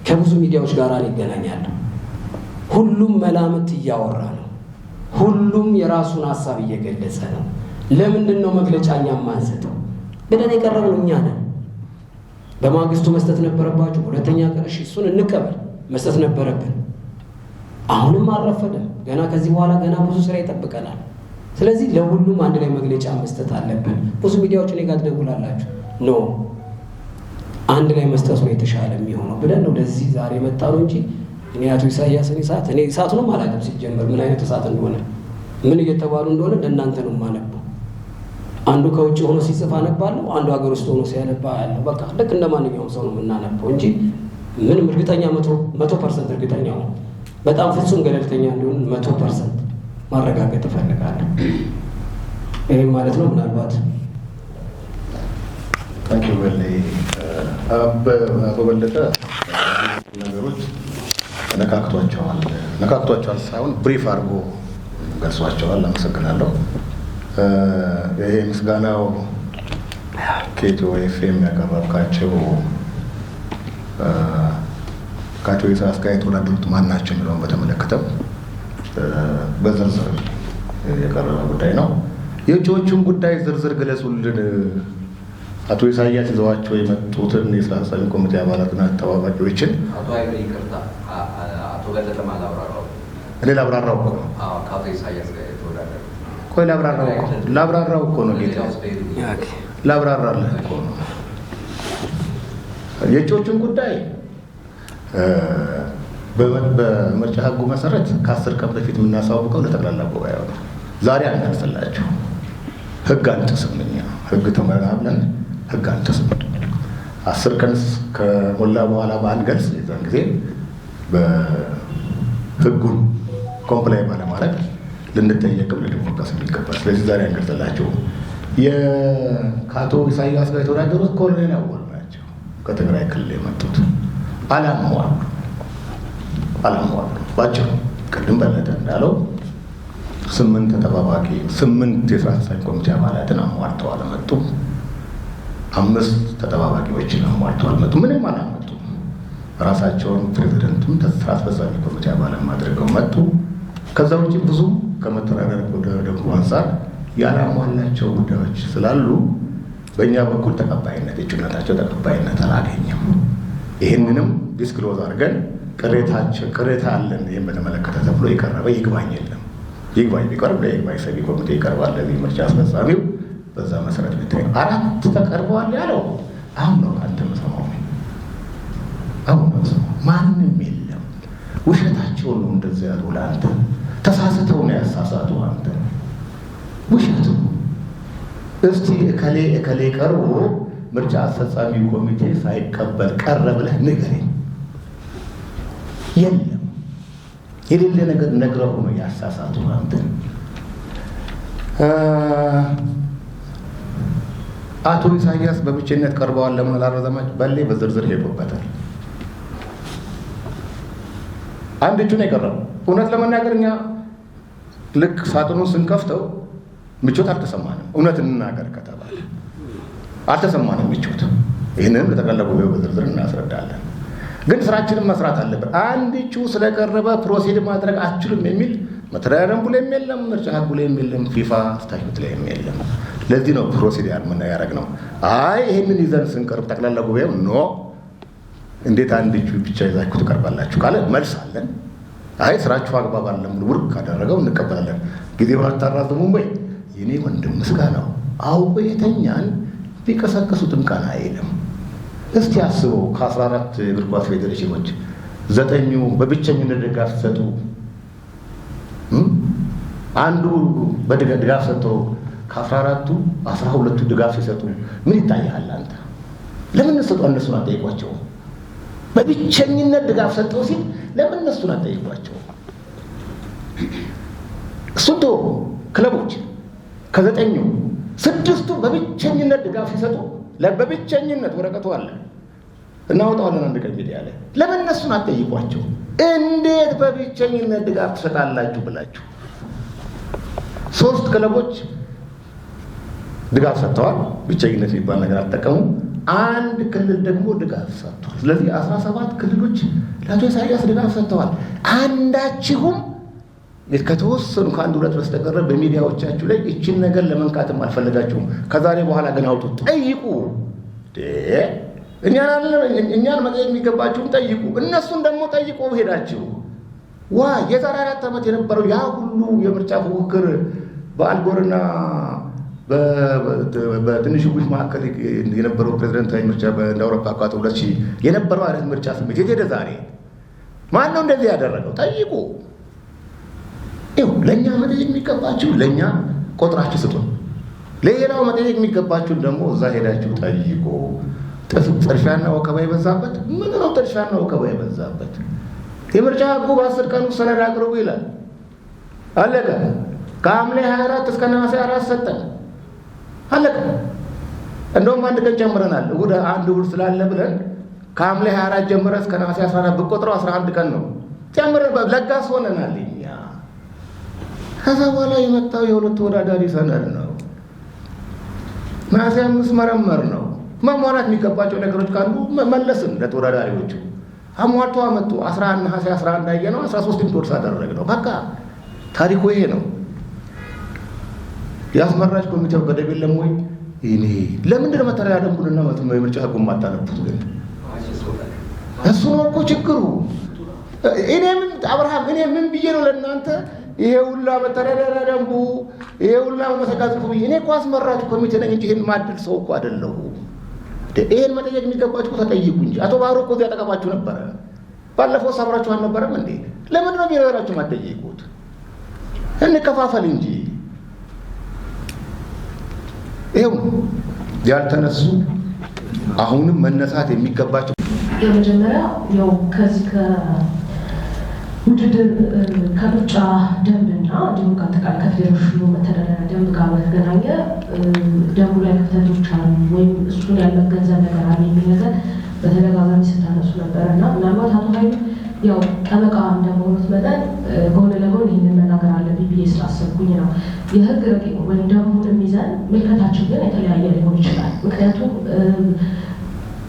ከብዙ ሚዲያዎች ጋር ይገናኛለሁ። ሁሉም መላምት እያወራ ነው። ሁሉም የራሱን ሀሳብ እየገለጸ ነው። ለምንድን ነው መግለጫ እኛ ማንሰጠው ብለን የቀረብነው እኛ ነን። በማግስቱ መስጠት ነበረባቸው። ሁለተኛ ቀን እሺ እሱን እንቀበል፣ መስጠት ነበረብን። አሁንም አልረፈደም። ገና ከዚህ በኋላ ገና ብዙ ስራ ይጠብቀናል። ስለዚህ ለሁሉም አንድ ላይ መግለጫ መስጠት አለብን። ብዙ ሚዲያዎች እኔ ጋር ትደውላላችሁ። ኖ አንድ ላይ መስጠቱ ነው የተሻለ የሚሆነው ብለን ነው ወደዚህ ዛሬ መጣ ነው እንጂ እኔ አቶ ኢሳያስን እኔ እሳቱንም አላውቅም። ሲጀመር ምን አይነት እሳት እንደሆነ ምን እየተባሉ እንደሆነ ለእናንተ ነው የማነበው። አንዱ ከውጭ ሆኖ ሲጽፍ አነባለሁ፣ አንዱ ሀገር ውስጥ ሆኖ ሲያነባ ያለው። በቃ ልክ እንደ ማንኛውም ሰው ነው የምናነበው እንጂ ምንም እርግጠኛ 100% እርግጠኛ ነው። በጣም ፍጹም ገለልተኛ እንደሆነ 100% ማረጋገጥ እፈልጋለሁ። ይህም ማለት ነው ምናልባት አቶ በለጠ ነገሮች ነካክቷቸዋል ሳይሆን ብሪፍ አድርጎ ገልጿቸዋል። አመሰግናለሁ። ይሄ ምስጋናው ከኢትዮ ኤፍኤም ያቀረብካቸው ከአቶ ኢሳያስ ጋር የተወዳደሩት ማን ናቸው የሚለውን በተመለከተም በዝርዝር የቀረበ ጉዳይ ነው። የእጩዎቹን ጉዳይ ዝርዝር ገለጹልን። አቶ ኢሳያስ ይዘዋቸው የመጡትን የስራ አስፈጻሚ ኮሚቴ አባላትና ተጠባባቂዎችን አቶ በለጠ ማላብራራው እኔ ላብራራው እኮ ነው። ከአቶ ኢሳያስ ጋር የተወዳደሩ ቆይ ላብራራው እኮ ነው ጌታ፣ ላብራራልህ እኮ ነው። የእጩዎቹን ጉዳይ በምርጫ ህጉ መሰረት ከ10 ቀን በፊት የምናሳውቀው ለጠቅላላ ጉባኤው ነው። ዛሬ አንገልጽላቸው። ህግ አንጥስም፣ እኛ ህግ ተመራብለን ህግ አንጥስም። 10 ቀን ከሞላ በኋላ ባንገልጽ የዛን ጊዜ በህጉን ኮምፕላይ ባለማድረግ ልንጠየቅም ልንወቀስ የሚገባል። ስለዚህ ዛሬ አንገልጽላቸው። ከአቶ ኢሳያስ ጋር የተወዳደሩት ኮሎኔል አወል ናቸው። ከትግራይ ክልል የመጡት አላማዋሉ ባጭሩ ቅድም በለጠ እንዳለው 8 ተጠባባቂ 8 የስራ አስፈጻሚ ኮሚቴ አባላትን አሟልተው አልመጡም። 5 ተጠባባቂዎችን አሟልተው አልመጡም። ምንም አላመጡም። ራሳቸውን ፕሬዚደንቱም ስራ አስፈጻሚ ኮሚቴ አባላት አድርገው መጡ። ከዛ ውጭ ብዙ ከመተዳደሪያ ደንቡ አንጻር ያላሟላቸው ጉዳዮች ስላሉ በእኛ በኩል ተቀባይነት እጩነታቸው ተቀባይነት አላገኘም። ይህንንም ዲስክሎዝ አድርገን ቅሬታ አለን ይህን በተመለከተ ተብሎ የቀረበ ይግባኝ የለም። ይግባኝ ቢቀርብ ለይግባኝ ሰሚ ኮሚቴ ይቀርባል። ለዚህ ምርጫ አስፈጻሚው በዛ መሰረት ብታይ 4 ተቀርበዋል ያለው አሁን ነው። አንተ መሰማው አሁን ነው። ማንም የለም። ውሸታቸው ነው እንደዚህ ያሉ ለአንተ ተሳስተው ነው ያሳሳቱ አንተ ውሸቱ። እስቲ እከሌ ቀርቦ ምርጫ አስፈጻሚ ኮሚቴ ሳይቀበል ቀረ ብለህ ንገረኝ። የለም። የሌለ ነገር ነግረው ነው ያሳሳቱ አንተ። አቶ ኢሳያስ በብቸኝነት ቀርበዋል። ለምን አላረዘማቸው? በሌ በዝርዝር ሄዶበታል። አንድ እጁ ነው የቀረው። እውነት ለመናገር እኛ ልክ ሳጥኑን ስንከፍተው ምቾት አልተሰማንም። እውነት እንናገር ከተባለ አልተሰማንም ምቾት። ይህንን ለጠቅላላ ጉባኤው በዝርዝር እናስረዳለን። ግን ስራችንን መስራት አለብን። አንድ እጩ ስለቀረበ ፕሮሲድ ማድረግ አችሉም የሚል መተዳደሪያ ደንቡ ላይም የለም፣ ምርጫ ህጉ ላይም የለም፣ ፊፋ ስታቹት ላይም የለም። ለዚህ ነው ፕሮሲድ ያደረግነው። አይ ይህንን ይዘን ስንቀርብ ጠቅላላ ጉባኤው ኖ እንዴት አንድ እጩ ብቻ ይዛችሁ ትቀርባላችሁ ካለ መልስ አለን። አይ ስራችሁ አግባብ አለም ውድቅ ካደረገው እንቀበላለን። ጊዜውን አታራዝሙም ወይ? የኔ ወንድም ምስጋናው አውቆ የተኛን ቢቀሰቀሱትም ቀን አይልም። እስቲ አስበው ከ14 እግር ኳስ ፌዴሬሽኖች 9ኙ በብቸኝነት ድጋፍ ሲሰጡ አንዱ በድጋፍ ሰጥተው ከ14ቱ 12ቱ ድጋፍ ሲሰጡ ምን ይታያል አንተ? ለምን እነሱን አትጠይቋቸው? በብቸኝነት ድጋፍ ሰጠው ሲል ለምን እነሱን አትጠይቋቸው? እሱን ክለቦች ከ9ኙ 6ቱ በብቸኝነት ድጋፍ ሲሰጡ በብቸኝነት ወረቀቱ አለ እናወጣዋለን አንድ ቀን ሚዲያ ላይ። ለምን እነሱን አትጠይቋቸው? እንዴት በብቸኝነት ድጋፍ ትሰጣላችሁ ብላችሁ 3 ክለቦች ድጋፍ ሰጥተዋል። ብቸኝነት የሚባል ነገር አልጠቀሙም። አንድ ክልል ደግሞ ድጋፍ ሰጥቷል። ስለዚህ 17 ክልሎች ለአቶ ኢሳያስ ድጋፍ ሰጥተዋል። አንዳችሁም ከተወሰኑ ከአንድ ሁለት በስተቀረ በሚዲያዎቻችሁ ላይ እችን ነገር ለመንካትም አልፈለጋችሁም። ከዛሬ በኋላ ግን አውጡ፣ ጠይቁ። እኛን መጠየቅ የሚገባችሁም ጠይቁ፣ እነሱን ደግሞ ጠይቁ ሄዳችሁ። የዛሬ 4 ዓመት የነበረው ያ ሁሉ የምርጫ ፉክክር በአልጎርና በትንሹ ቡሽ መካከል የነበረው ፕሬዝደንታዊ ምርጫ እንደ አውሮፓ አቋጥ 2000 የነበረው አይነት ምርጫ ስሜት የት ሄደ ዛሬ? ማን ነው እንደዚህ ያደረገው? ጠይቁ። ለእኛ መጠየቅ የሚገባችሁ ለእኛ ቆጥራችሁ ስጡን። ለሌላው መጠየቅ የሚገባችሁን ደግሞ እዛ ሄዳችሁ ጠይቁ። ጥድፊያና ወከባ የበዛበት ምን ነው? ጥድፊያና ወከባ የበዛበት የምርጫ ህጉ በ10 ቀን ውስጥ ሰነድ አቅርቡ ይላል። አለቀ። ከሐምሌ 24 እስከ ነሐሴ 4 ሰጠን። አለቀ። እንደውም አንድ ቀን ጨምረናል። አንድ እሑድ ስላለ ብለን ከሐምሌ 24 ጀምረ እስከ ነሐሴ 14 ብቆጥረው 11 ቀን ነው ጨምረን ለጋስ ሆነናል እኛ። ከዛ በኋላ የመጣው የሁለት ተወዳዳሪ ሰነድ ነው። ነሐሴ 5 መረመር ነው። መሟላት የሚገባቸው ነገሮች ካሉ መለስን ለተወዳዳሪዎቹ አሟልቶ አመጡ። 11 ነሐሴ 11 አየነው፣ 13 ኢንዶርስ አደረግነው። በቃ ታሪኩ ይሄ ነው። የአስመራጭ ኮሚቴው ገደብ የለም ወይ? እኔ ለምንድን ነው መተዳደሪያ ደንቡንና የምርጫ ህጉን ማታነቡት? ግን እሱ ነው እኮ ችግሩ። አብርሃም እኔ ምን ብዬ ነው ለእናንተ ይሄ ሁላ መተዳደሪያ ደንቡ ይሄ ሁላ መሰጋት እኮ ብዬ? እኔ እኮ አስመራጭ ኮሚቴ ነኝ እንጂ ይሄን ማድል ሰው እኮ አይደለሁ። ይሄን መጠየቅ የሚገባችሁ ተጠይቁ እንጂ። አቶ ባህሩ እኮ ያጠቀማችሁ ነበረ። ባለፈው ሳብራችሁ አልነበረም እንዴ? ለምንድን ነው የሚረዳችሁ ማትጠይቁት? እንከፋፈል እንጂ። ይሄው ያልተነሱ አሁንም መነሳት የሚገባቸው የመጀመሪያ ያው ከዚህ ከውድድር ከምርጫ ደንብና እንዲሁም ከአጠቃላይ ከፌዴሬሽኑ መተዳደሪያ ደንብ ጋር በተገናኘ ደንቡ ላይ ክፍተቶች አሉ ወይም እሱን ያልመገንዘብ ነገር አለ የሚል ነገር በተደጋጋሚ ስታነሱ ነበረ እና ምናልባት አቶ ኃይሉ ያው ጠበቃ እንደመሆኑት መጠን ጎን ለጎን ይህንን መናገር አለብኝ ብዬ ስላሰብኩኝ ነው። የህግ ረቂቅ ወይም ደንቡን ይዘን ምልከታችን ግን የተለያየ ሊሆን ይችላል። ምክንያቱም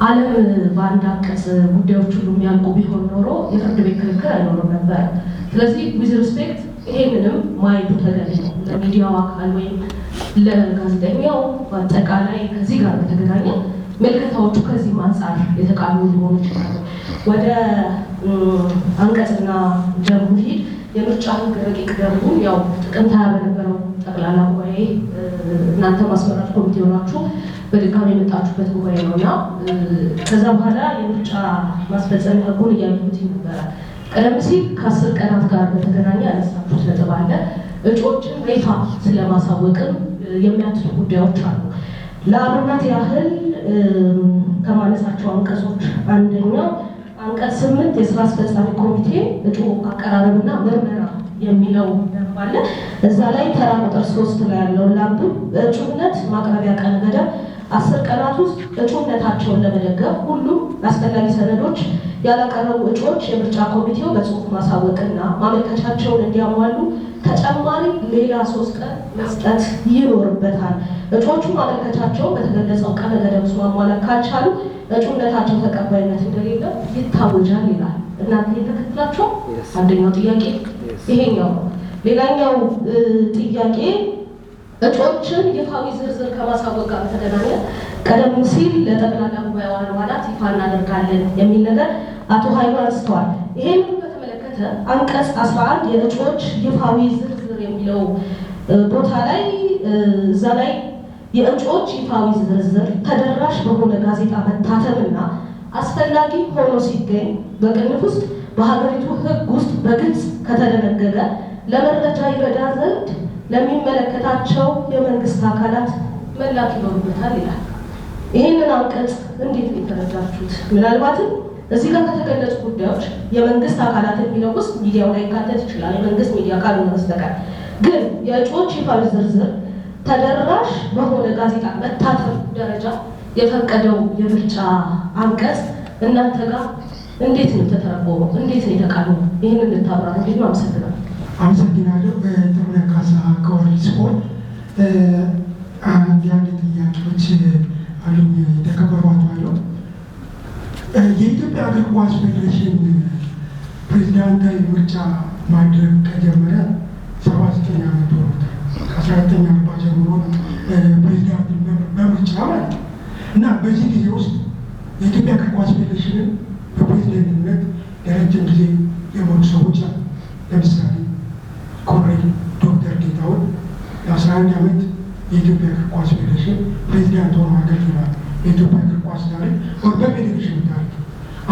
ዓለም በአንድ አንቀጽ ጉዳዮች ሁሉ የሚያልቁ ቢሆን ኖሮ የፍርድ ቤት ክርክር አይኖርም ነበር። ስለዚህ ዊዝ ሪስፔክት ይሄንንም ማየቱ ተገቢ ነው። ለሚዲያው አካል ወይም ለጋዜጠኛው በአጠቃላይ ከዚህ ጋር በተገናኘ ምልከታዎቹ ከዚህ አንጻር የተቃሉ ሊሆኑ ይችላሉ። ወደ አንቀጽና ደንቡ ሂድ። የምርጫ ህግ ረቂቅ ደንቡ ያው ጥቅምት 20 በነበረው ጠቅላላ ጉባኤ እናንተ ማስመራጭ ኮሚቴ ሆናችሁ በድጋሚ የመጣችሁበት ጉባኤ ነው እና ከዛ በኋላ የምርጫ ማስፈጸሚያ ህጉን እያዩት ነበረ። ቀደም ሲል ከ10 ቀናት ጋር በተገናኘ ያነሳችሁት ነጥብ አለ። እጩዎችን ይፋ ስለማሳወቅም የሚያትቱ ጉዳዮች አሉ። ለአብነት ያህል ከማነሳቸው አንቀጾች አንደኛው አንቀጽ 8 የስራ አስፈጻሚ ኮሚቴ እጩ አቀራረብና ምርመራ የሚለው ደንብ አለ። እዛ ላይ ተራ ቁጥር 3 ላይ ያለው ላምብ እጩነት ማቅረቢያ ቀን ገደብ 10 ቀናት ውስጥ እጩነታቸውን ለመደገፍ ሁሉም አስፈላጊ ሰነዶች ያላቀረቡ እጩዎች የምርጫ ኮሚቴው በጽሁፍ ማሳወቅና ማመልከቻቸውን እንዲያሟሉ ተጨማሪ ሌላ 3 ቀን መስጠት ይኖርበታል። እጩዎቹ ማመልከቻቸውን በተገለጸው ቀነ ገደብ ውስጥ ማሟላት ካልቻሉ እጩነታቸው ተቀባይነት እንደሌለ ይታወጃል ይላል። እናንተ የተከትላችሁ አንደኛው ጥያቄ ይሄኛው ነው። ሌላኛው ጥያቄ እጩዎችን ይፋዊ ዝርዝር ከማሳወቅ ጋር በተገናኘ ቀደም ሲል ለጠቅላላ ጉባኤው አባላት ይፋ እናደርጋለን የሚል ነገር አቶ ኃይሉ አንስተዋል። ይሄን በተመለከተ አንቀጽ 11 የእጩዎች ይፋዊ ዝርዝር የሚለው ቦታ ላይ እዛ ላይ የእጩዎች ይፋዊ ዝርዝር ተደራሽ በሆነ ጋዜጣ መታተምና አስፈላጊ ሆኖ ሲገኝ በቅንፍ ውስጥ በሀገሪቱ ሕግ ውስጥ በግልጽ ከተደነገገ ለመረጃ ይረዳ ዘንድ ለሚመለከታቸው የመንግስት አካላት መላክ ይኖርበታል ይላል። ይህንን አንቀጽ እንዴት የተረዳችሁት? ምናልባትም እዚህ ጋር ከተገለጹ ጉዳዮች የመንግስት አካላት የሚለው ውስጥ ሚዲያው ላይ ካተት ይችላል፣ የመንግስት ሚዲያ ካልሆነ በስተቀር ግን የእጩዎች ይፋዊ ዝርዝር ተደራሽ በሆነ ጋዜጣ መታተም ደረጃ የፈቀደው የምርጫ አንቀጽ እናንተ ጋር እንዴት ነው ተተረጎመው? እንዴት ነው የተቃኘው? ይህንን ልታብራሩ እንዴት ነው? አመሰግናለሁ። በጥሩነ ካሳ ከወርልድ ስፖርት አንዳንድ ጥያቄዎች አሉኝ። የተከበሯት አለው የኢትዮጵያ እግር ኳስ ፌዴሬሽን ፕሬዚዳንታዊ ምርጫ ማድረግ ከጀመረ 79 ዓመት ሆኖታል። ከ1940 ጀምሮ ፕሬዚዳንት በምርጫ ማለት ነው እና በዚህ ጊዜ ውስጥ የኢትዮጵያ እግር ኳስ ፌዴሬሽንን በፕሬዚደንትነት ለረጅም ጊዜ የመሩ ሰዎች አሉ። ለምሳሌ ኮሎኔል ዶክተር ጌታሁን ለ11 ዓመት የኢትዮጵያ እግር ኳስ ፌዴሬሽን ፕሬዚዳንት ሆነው አገልግለዋል። የኢትዮጵያ እግር ኳስ ታሪክ በፌዴሬሽን ታሪክ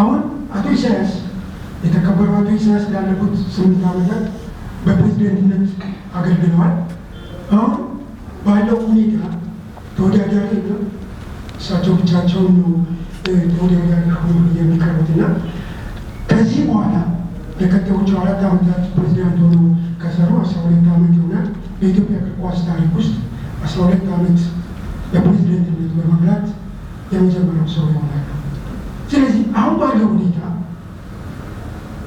አሁን አቶ ኢሳያስ የተከበሩ አቶ ኢሳያስ ላለፉት 8 ዓመታት በፕሬዚደንትነት አገልግለዋል። አሁን ባለው ሁኔታ ተወዳዳሪ ነው። እሳቸው ብቻቸውን ነው ተወዳዳሪ ሆኖ የሚቀርቡትና ከዚህ በኋላ ለቀጣዮቹ 4 ዓመታት ፕሬዚዳንት ሆኖ ከሰሩ 12 ዓመት ይሆናል። በኢትዮጵያ እግር ኳስ ታሪክ ውስጥ 12 ዓመት በፕሬዚደንትነት በመምራት የመጀመሪያው ሰው ይሆናሉ። ስለዚህ አሁን ባለው ሁኔታ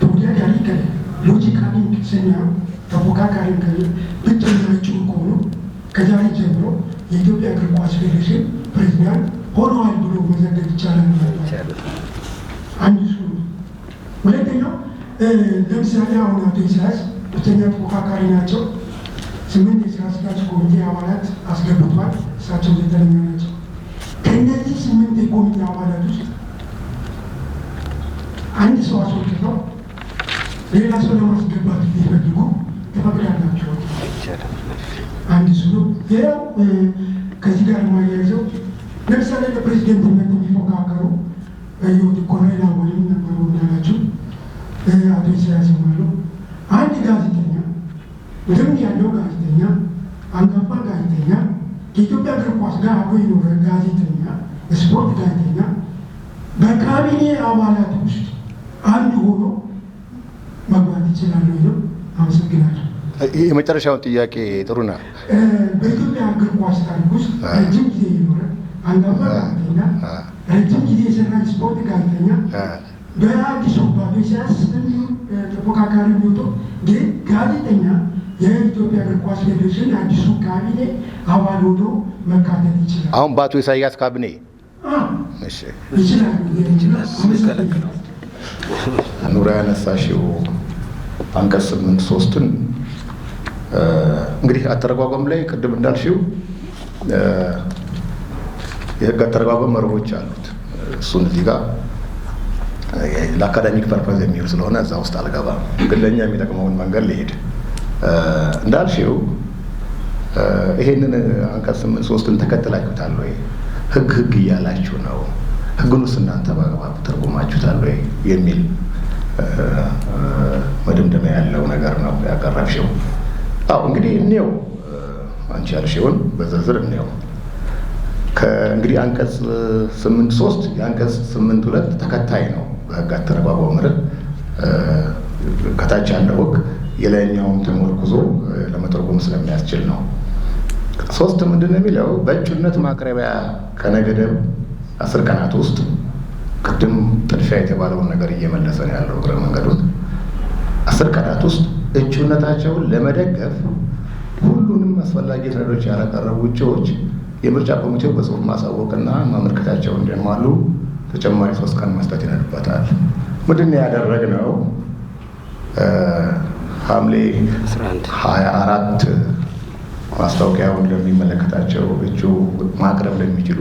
ተወዳዳሪ ከሌለ ሎጂካሊ ስናየው ተፎካካሪ ከሌለ ብቸኛ እጩ ከሆኑ ከዛሬ ጀምሮ የኢትዮጵያ እግር ኳስ ፌዴሬሽን ፕሬዚዳንት ሆነዋል ብሎ መዘገብ ይቻላል ማለት ነው። አንድ እሱ ነው። ሁለተኛው ለምሳሌ አሁን አቶ ኢሳያስ ብቸኛ ተፎካካሪ ናቸው። 8 የስራ አስኪያጅ ኮሚቴ አባላት አስገብቷል። እሳቸው 9ኛ ናቸው። ከእነዚህ 8 የኮሚቴ አባላት ውስጥ አንድ ሰው አስወጥተው ሌላ ሰው ለማስገባት ቢፈልጉ ተፈቅዳላቸው። አንድ እሱ ነው። ሌላው ከዚህ ጋር ማያይዘው ለምሳሌ ለፕሬዚደንትነት የሚፎካከሩ ኮሎኔል አወልም ነበሩ እንዳላችሁ አቶ ኢሳያስ አሉ። አንድ ጋዜጠኛ ልምድ ያለው ጋዜጠኛ፣ አንጋፋ ጋዜጠኛ፣ ከኢትዮጵያ እግር ኳስ ጋር አብሮ የኖረ ጋዜጠኛ፣ ስፖርት ጋዜጠኛ በካቢኔ አባላት ውስጥ አንድ ሆኖ መግባት ይችላሉ ነው። አመሰግናለሁ። የመጨረሻውን ጥያቄ ጥሩና በኢትዮጵያ እግር ኳስ ታሪክ ውስጥ ረጅም ጊዜ የኖረ አንጋፋ ጋዜጠኛ፣ ረጅም ጊዜ የሰራ ስፖርት ጋዜጠኛ በአዲሱ በኢሳያስ ተፎካካሪ የሚወጡ ግን ጋዜጠኛ የኢትዮጵያ እግር ኳስ ፌዴሬሽን አዲሱ ካቢኔ አባል ሆኖ መካተት ይችላል። አሁን በአቶ ኢሳያስ ካቢኔ ይችላል። ኑራ ያነሳሽው አንቀጽ 8(3)ን እንግዲህ አተረጓጓም ላይ ቅድም እንዳልሽው የህግ አተረጓጓም መርሆች አሉት። እሱን እዚህ ጋር ለአካዳሚክ ፐርፐዝ የሚውል ስለሆነ እዛ ውስጥ አልገባም። ግን ለእኛ የሚጠቅመውን መንገድ ሊሄድ እንዳልሽው ይሄንን አንቀጽ 8(3)ን ተከትላችሁታል ወይ? ህግ እያላችሁ ነው። ህጉን ውስጥ እናንተ በአግባብ ተርጉማችሁታል ወይ የሚል መደምደሚያ ያለው ነገር ነው ያቀረብሽው። አዎ እንግዲህ እንየው፣ አንቺ ያልሽውን በዝርዝር እንየው። እንግዲህ አንቀጽ 8(3) የአንቀጽ 8(2) ተከታይ ነው በህግ አተረጓጎም መርህ። ከታች ያለው ህግ የላይኛውን ተመርኩዞ ለመተርጎም ስለሚያስችል ነው። 3 ምንድን ነው የሚለው በእጩነት ማቅረቢያ ከነገደብ 10 ቀናት ውስጥ ቅድም ጥድፊያ የተባለውን ነገር እየመለሰ ነው ያለው እግረ መንገዱን 10 ቀናት ውስጥ እጩነታቸውን ለመደገፍ ሁሉንም አስፈላጊ ሰነዶች ያላቀረቡ እጩዎች የምርጫ ኮሚቴው በጽሁፍ ማሳወቅና ማመልከታቸውን እንዲያሟሉ ተጨማሪ 3 ቀን መስጠት ይኖርበታል። ምንድን ነው ያደረግነው? ሐምሌ 24 ማስታወቂያውን ለሚመለከታቸው እጩ ማቅረብ ለሚችሉ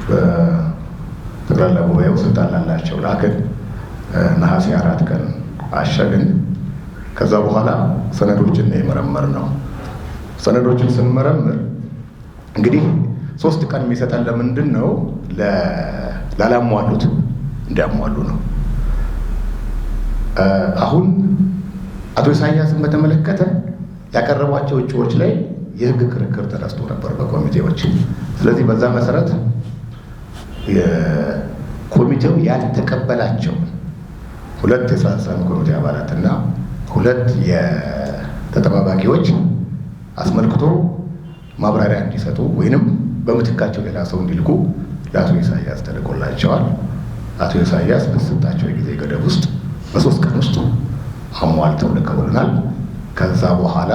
በጠቅላላ ጉባኤው ስልጣን ላላቸው ላክን። ነሐሴ 4 ቀን አሸግን። ከዛ በኋላ ሰነዶችን የመረመር ነው። ሰነዶችን ስንመረምር እንግዲህ 3 ቀን የሚሰጠን ለምንድን ነው? ላላሟሉት እንዲያሟሉ ነው። አሁን አቶ ኢሳያስን በተመለከተ ያቀረቧቸው እጩዎች ላይ የህግ ክርክር ተነስቶ ነበር በኮሚቴዎች። ስለዚህ በዛ መሰረት ኮሚቴው ያልተቀበላቸው 2 የስራ አስፈጻሚ ኮሚቴ አባላትና 2 የተጠባባቂዎች አስመልክቶ ማብራሪያ እንዲሰጡ ወይንም በምትካቸው ሌላ ሰው እንዲልኩ ለአቶ ኢሳያስ ተልኮላቸዋል። አቶ ኢሳያስ በተሰጣቸው የጊዜ ገደብ ውስጥ በ3 ቀን ውስጥ አሟልተው ልከውልናል። ከዛ በኋላ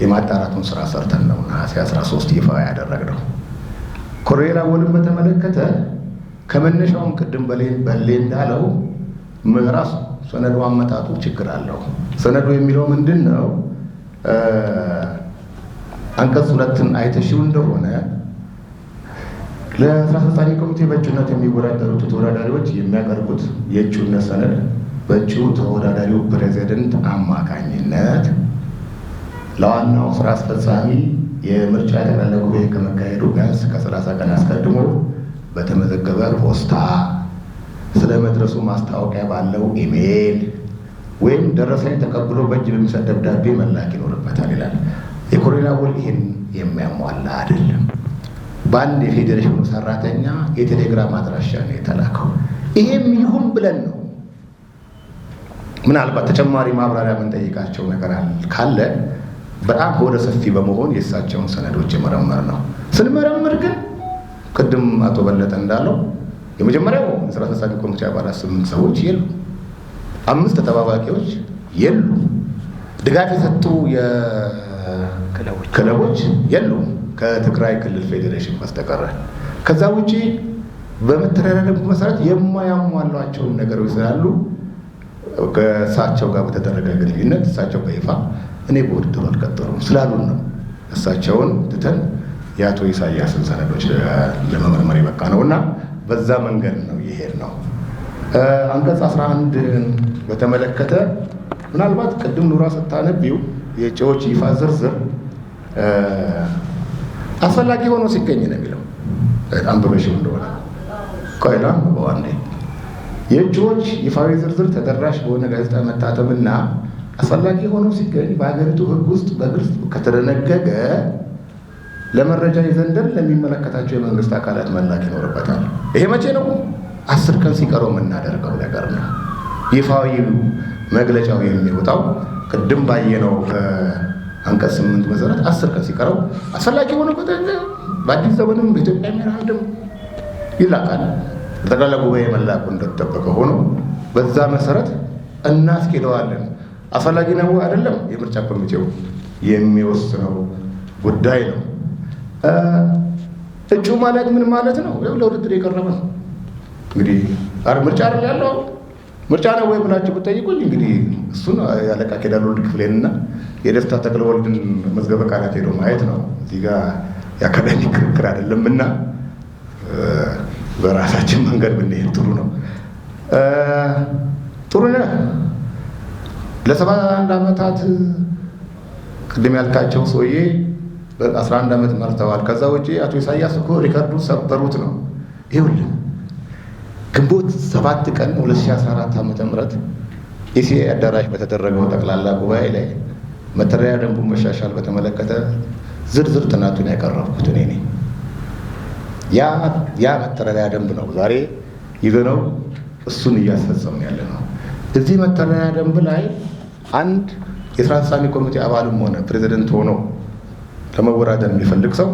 የማጣራቱን ስራ ሰርተን ነው ነሐሴ 13 ይፋ ያደረግነው። ኮሎኔል አወልን በተመለከተ ከመነሻውም ቅድም በሌ እንዳለው ምዕራፍ ሰነዱ አመጣጡ ችግር አለው። ሰነዱ የሚለው ምንድን ነው? አንቀጽ 2ን አይተሽው እንደሆነ ለስራ አስፈጻሚ ኮሚቴ በእጩነት የሚወዳደሩት ተወዳዳሪዎች የሚያቀርቡት የእጩነት ሰነድ በእጩ ተወዳዳሪው ፕሬዚደንት አማካኝነት ለዋናው ስራ አስፈጻሚ የምርጫ ጠቅላላ ጉባኤ ከመካሄዱ ቢያንስ ከ30 ቀን አስቀድሞ በተመዘገበ ፖስታ ስለ መድረሱ ማስታወቂያ ባለው ኢሜይል ወይም ደረሰኝ ተቀብሎ በእጅ በሚሰጥ ደብዳቤ መላክ ይኖርበታል ይላል። የኮሎኔል አወል ይህን የሚያሟላ አይደለም። በአንድ የፌዴሬሽኑ ሰራተኛ የቴሌግራም አድራሻ ነው የተላከው። ይሄም ይሁን ብለን ነው ምናልባት ተጨማሪ ማብራሪያ የምንጠይቃቸው ነገር ካለ በጣም ወደ ሰፊ በመሆን የእሳቸውን ሰነዶች የመረመር ነው። ስንመረምር ግን ቅድም አቶ በለጠ እንዳለው የመጀመሪያው የስራ አስፈጻሚ ኮሚቴ አባላት 8 ሰዎች የሉ፣ 5 ተጠባባቂዎች የሉ፣ ድጋፍ የሰጡ ክለቦች የሉ ከትግራይ ክልል ፌዴሬሽን በስተቀር። ከዛ ውጪ በመተዳደሪያ ደንቡ መሰረት የማያሟሏቸውን ነገሮች ስላሉ ከእሳቸው ጋር በተደረገ ግንኙነት እሳቸው በይፋ እኔ በውድድሩ አልቀጠሩም ስላሉን ነው እሳቸውን ትተን የአቶ ኢሳያስን ሰነዶች ለመመርመር የበቃ ነው እና በዛ መንገድ ነው ይሄድ ነው። አንቀጽ 11 በተመለከተ ምናልባት ቅድም ኑራ ስታነቢው የእጩዎች ይፋ ዝርዝር አስፈላጊ ሆኖ ሲገኝ ነው የሚለው አንብበሽው እንደሆነ ቆይላ በዋንዴ የእጩዎች ይፋዊ ዝርዝር ተደራሽ በሆነ ጋዜጣ መታተምና አስፈላጊ ሆኖ ሲገኝ በሀገሪቱ ሕግ ውስጥ በግልጽ ከተደነገገ ለመረጃ ይዘንደን ለሚመለከታቸው የመንግስት አካላት መላክ ይኖርበታል። ይሄ መቼ ነው? 10 ቀን ሲቀረው የምናደርገው ነገር ነው። ይፋዊ መግለጫው የሚወጣው ቅድም ባየነው አንቀጽ 8 መሰረት 10 ቀን ሲቀረው አስፈላጊ ሆኖ በአዲስ ዘመንም በኢትዮጵያ ሜራንድም ይላካል። ጠቅላላ ጉባኤ መላኩ እንደተጠበቀ ሆኖ በዛ መሰረት እናስኬደዋለን። አስፈላጊ ነው አይደለም የምርጫ ኮሚቴው የሚወስነው ጉዳይ ነው። እጩ ማለት ምን ማለት ነው? ለውድድር የቀረበ ነው። እንግዲህ ምርጫ አይደል ያለው ምርጫ ነው ወይ ብላችሁ ብትጠይቁኝ እንግዲህ እሱን ያለቃ ኪዳነ ወልድ ክፍሌንና የደስታ ተክለ ወልድን መዝገበ ቃላት ሄዶ ማየት ነው። እዚህ ጋር የአካዳሚክ ክርክር አይደለም እና በራሳችን መንገድ ብንሄድ ጥሩ ነው። ጥሩ ነው። ለ71 ዓመታት ቅድም ያልካቸው ሰውዬ በ11 ዓመት መርተዋል። ከዛ ውጪ አቶ ኢሳያስ እኮ ሪከርዱ ሰበሩት ነው። ይኸውልህ ግንቦት 7 ቀን 2014 ዓ.ም ኢሲኤ አዳራሽ በተደረገው ጠቅላላ ጉባኤ ላይ መተዳደሪያ ደንቡን መሻሻል በተመለከተ ዝርዝር ጥናቱን ያቀረብኩት እኔ ነኝ። ያ መተዳደሪያ ደንብ ነው ዛሬ ይዘነው እሱን እያስፈጸምን ያለ ነው። እዚህ መተዳደሪያ ደንብ ላይ አንድ የስራ አስፈጻሚ ኮሚቴ አባልም ሆነ ፕሬዚደንት ሆኖ ለመወዳደር የሚፈልግ ሰው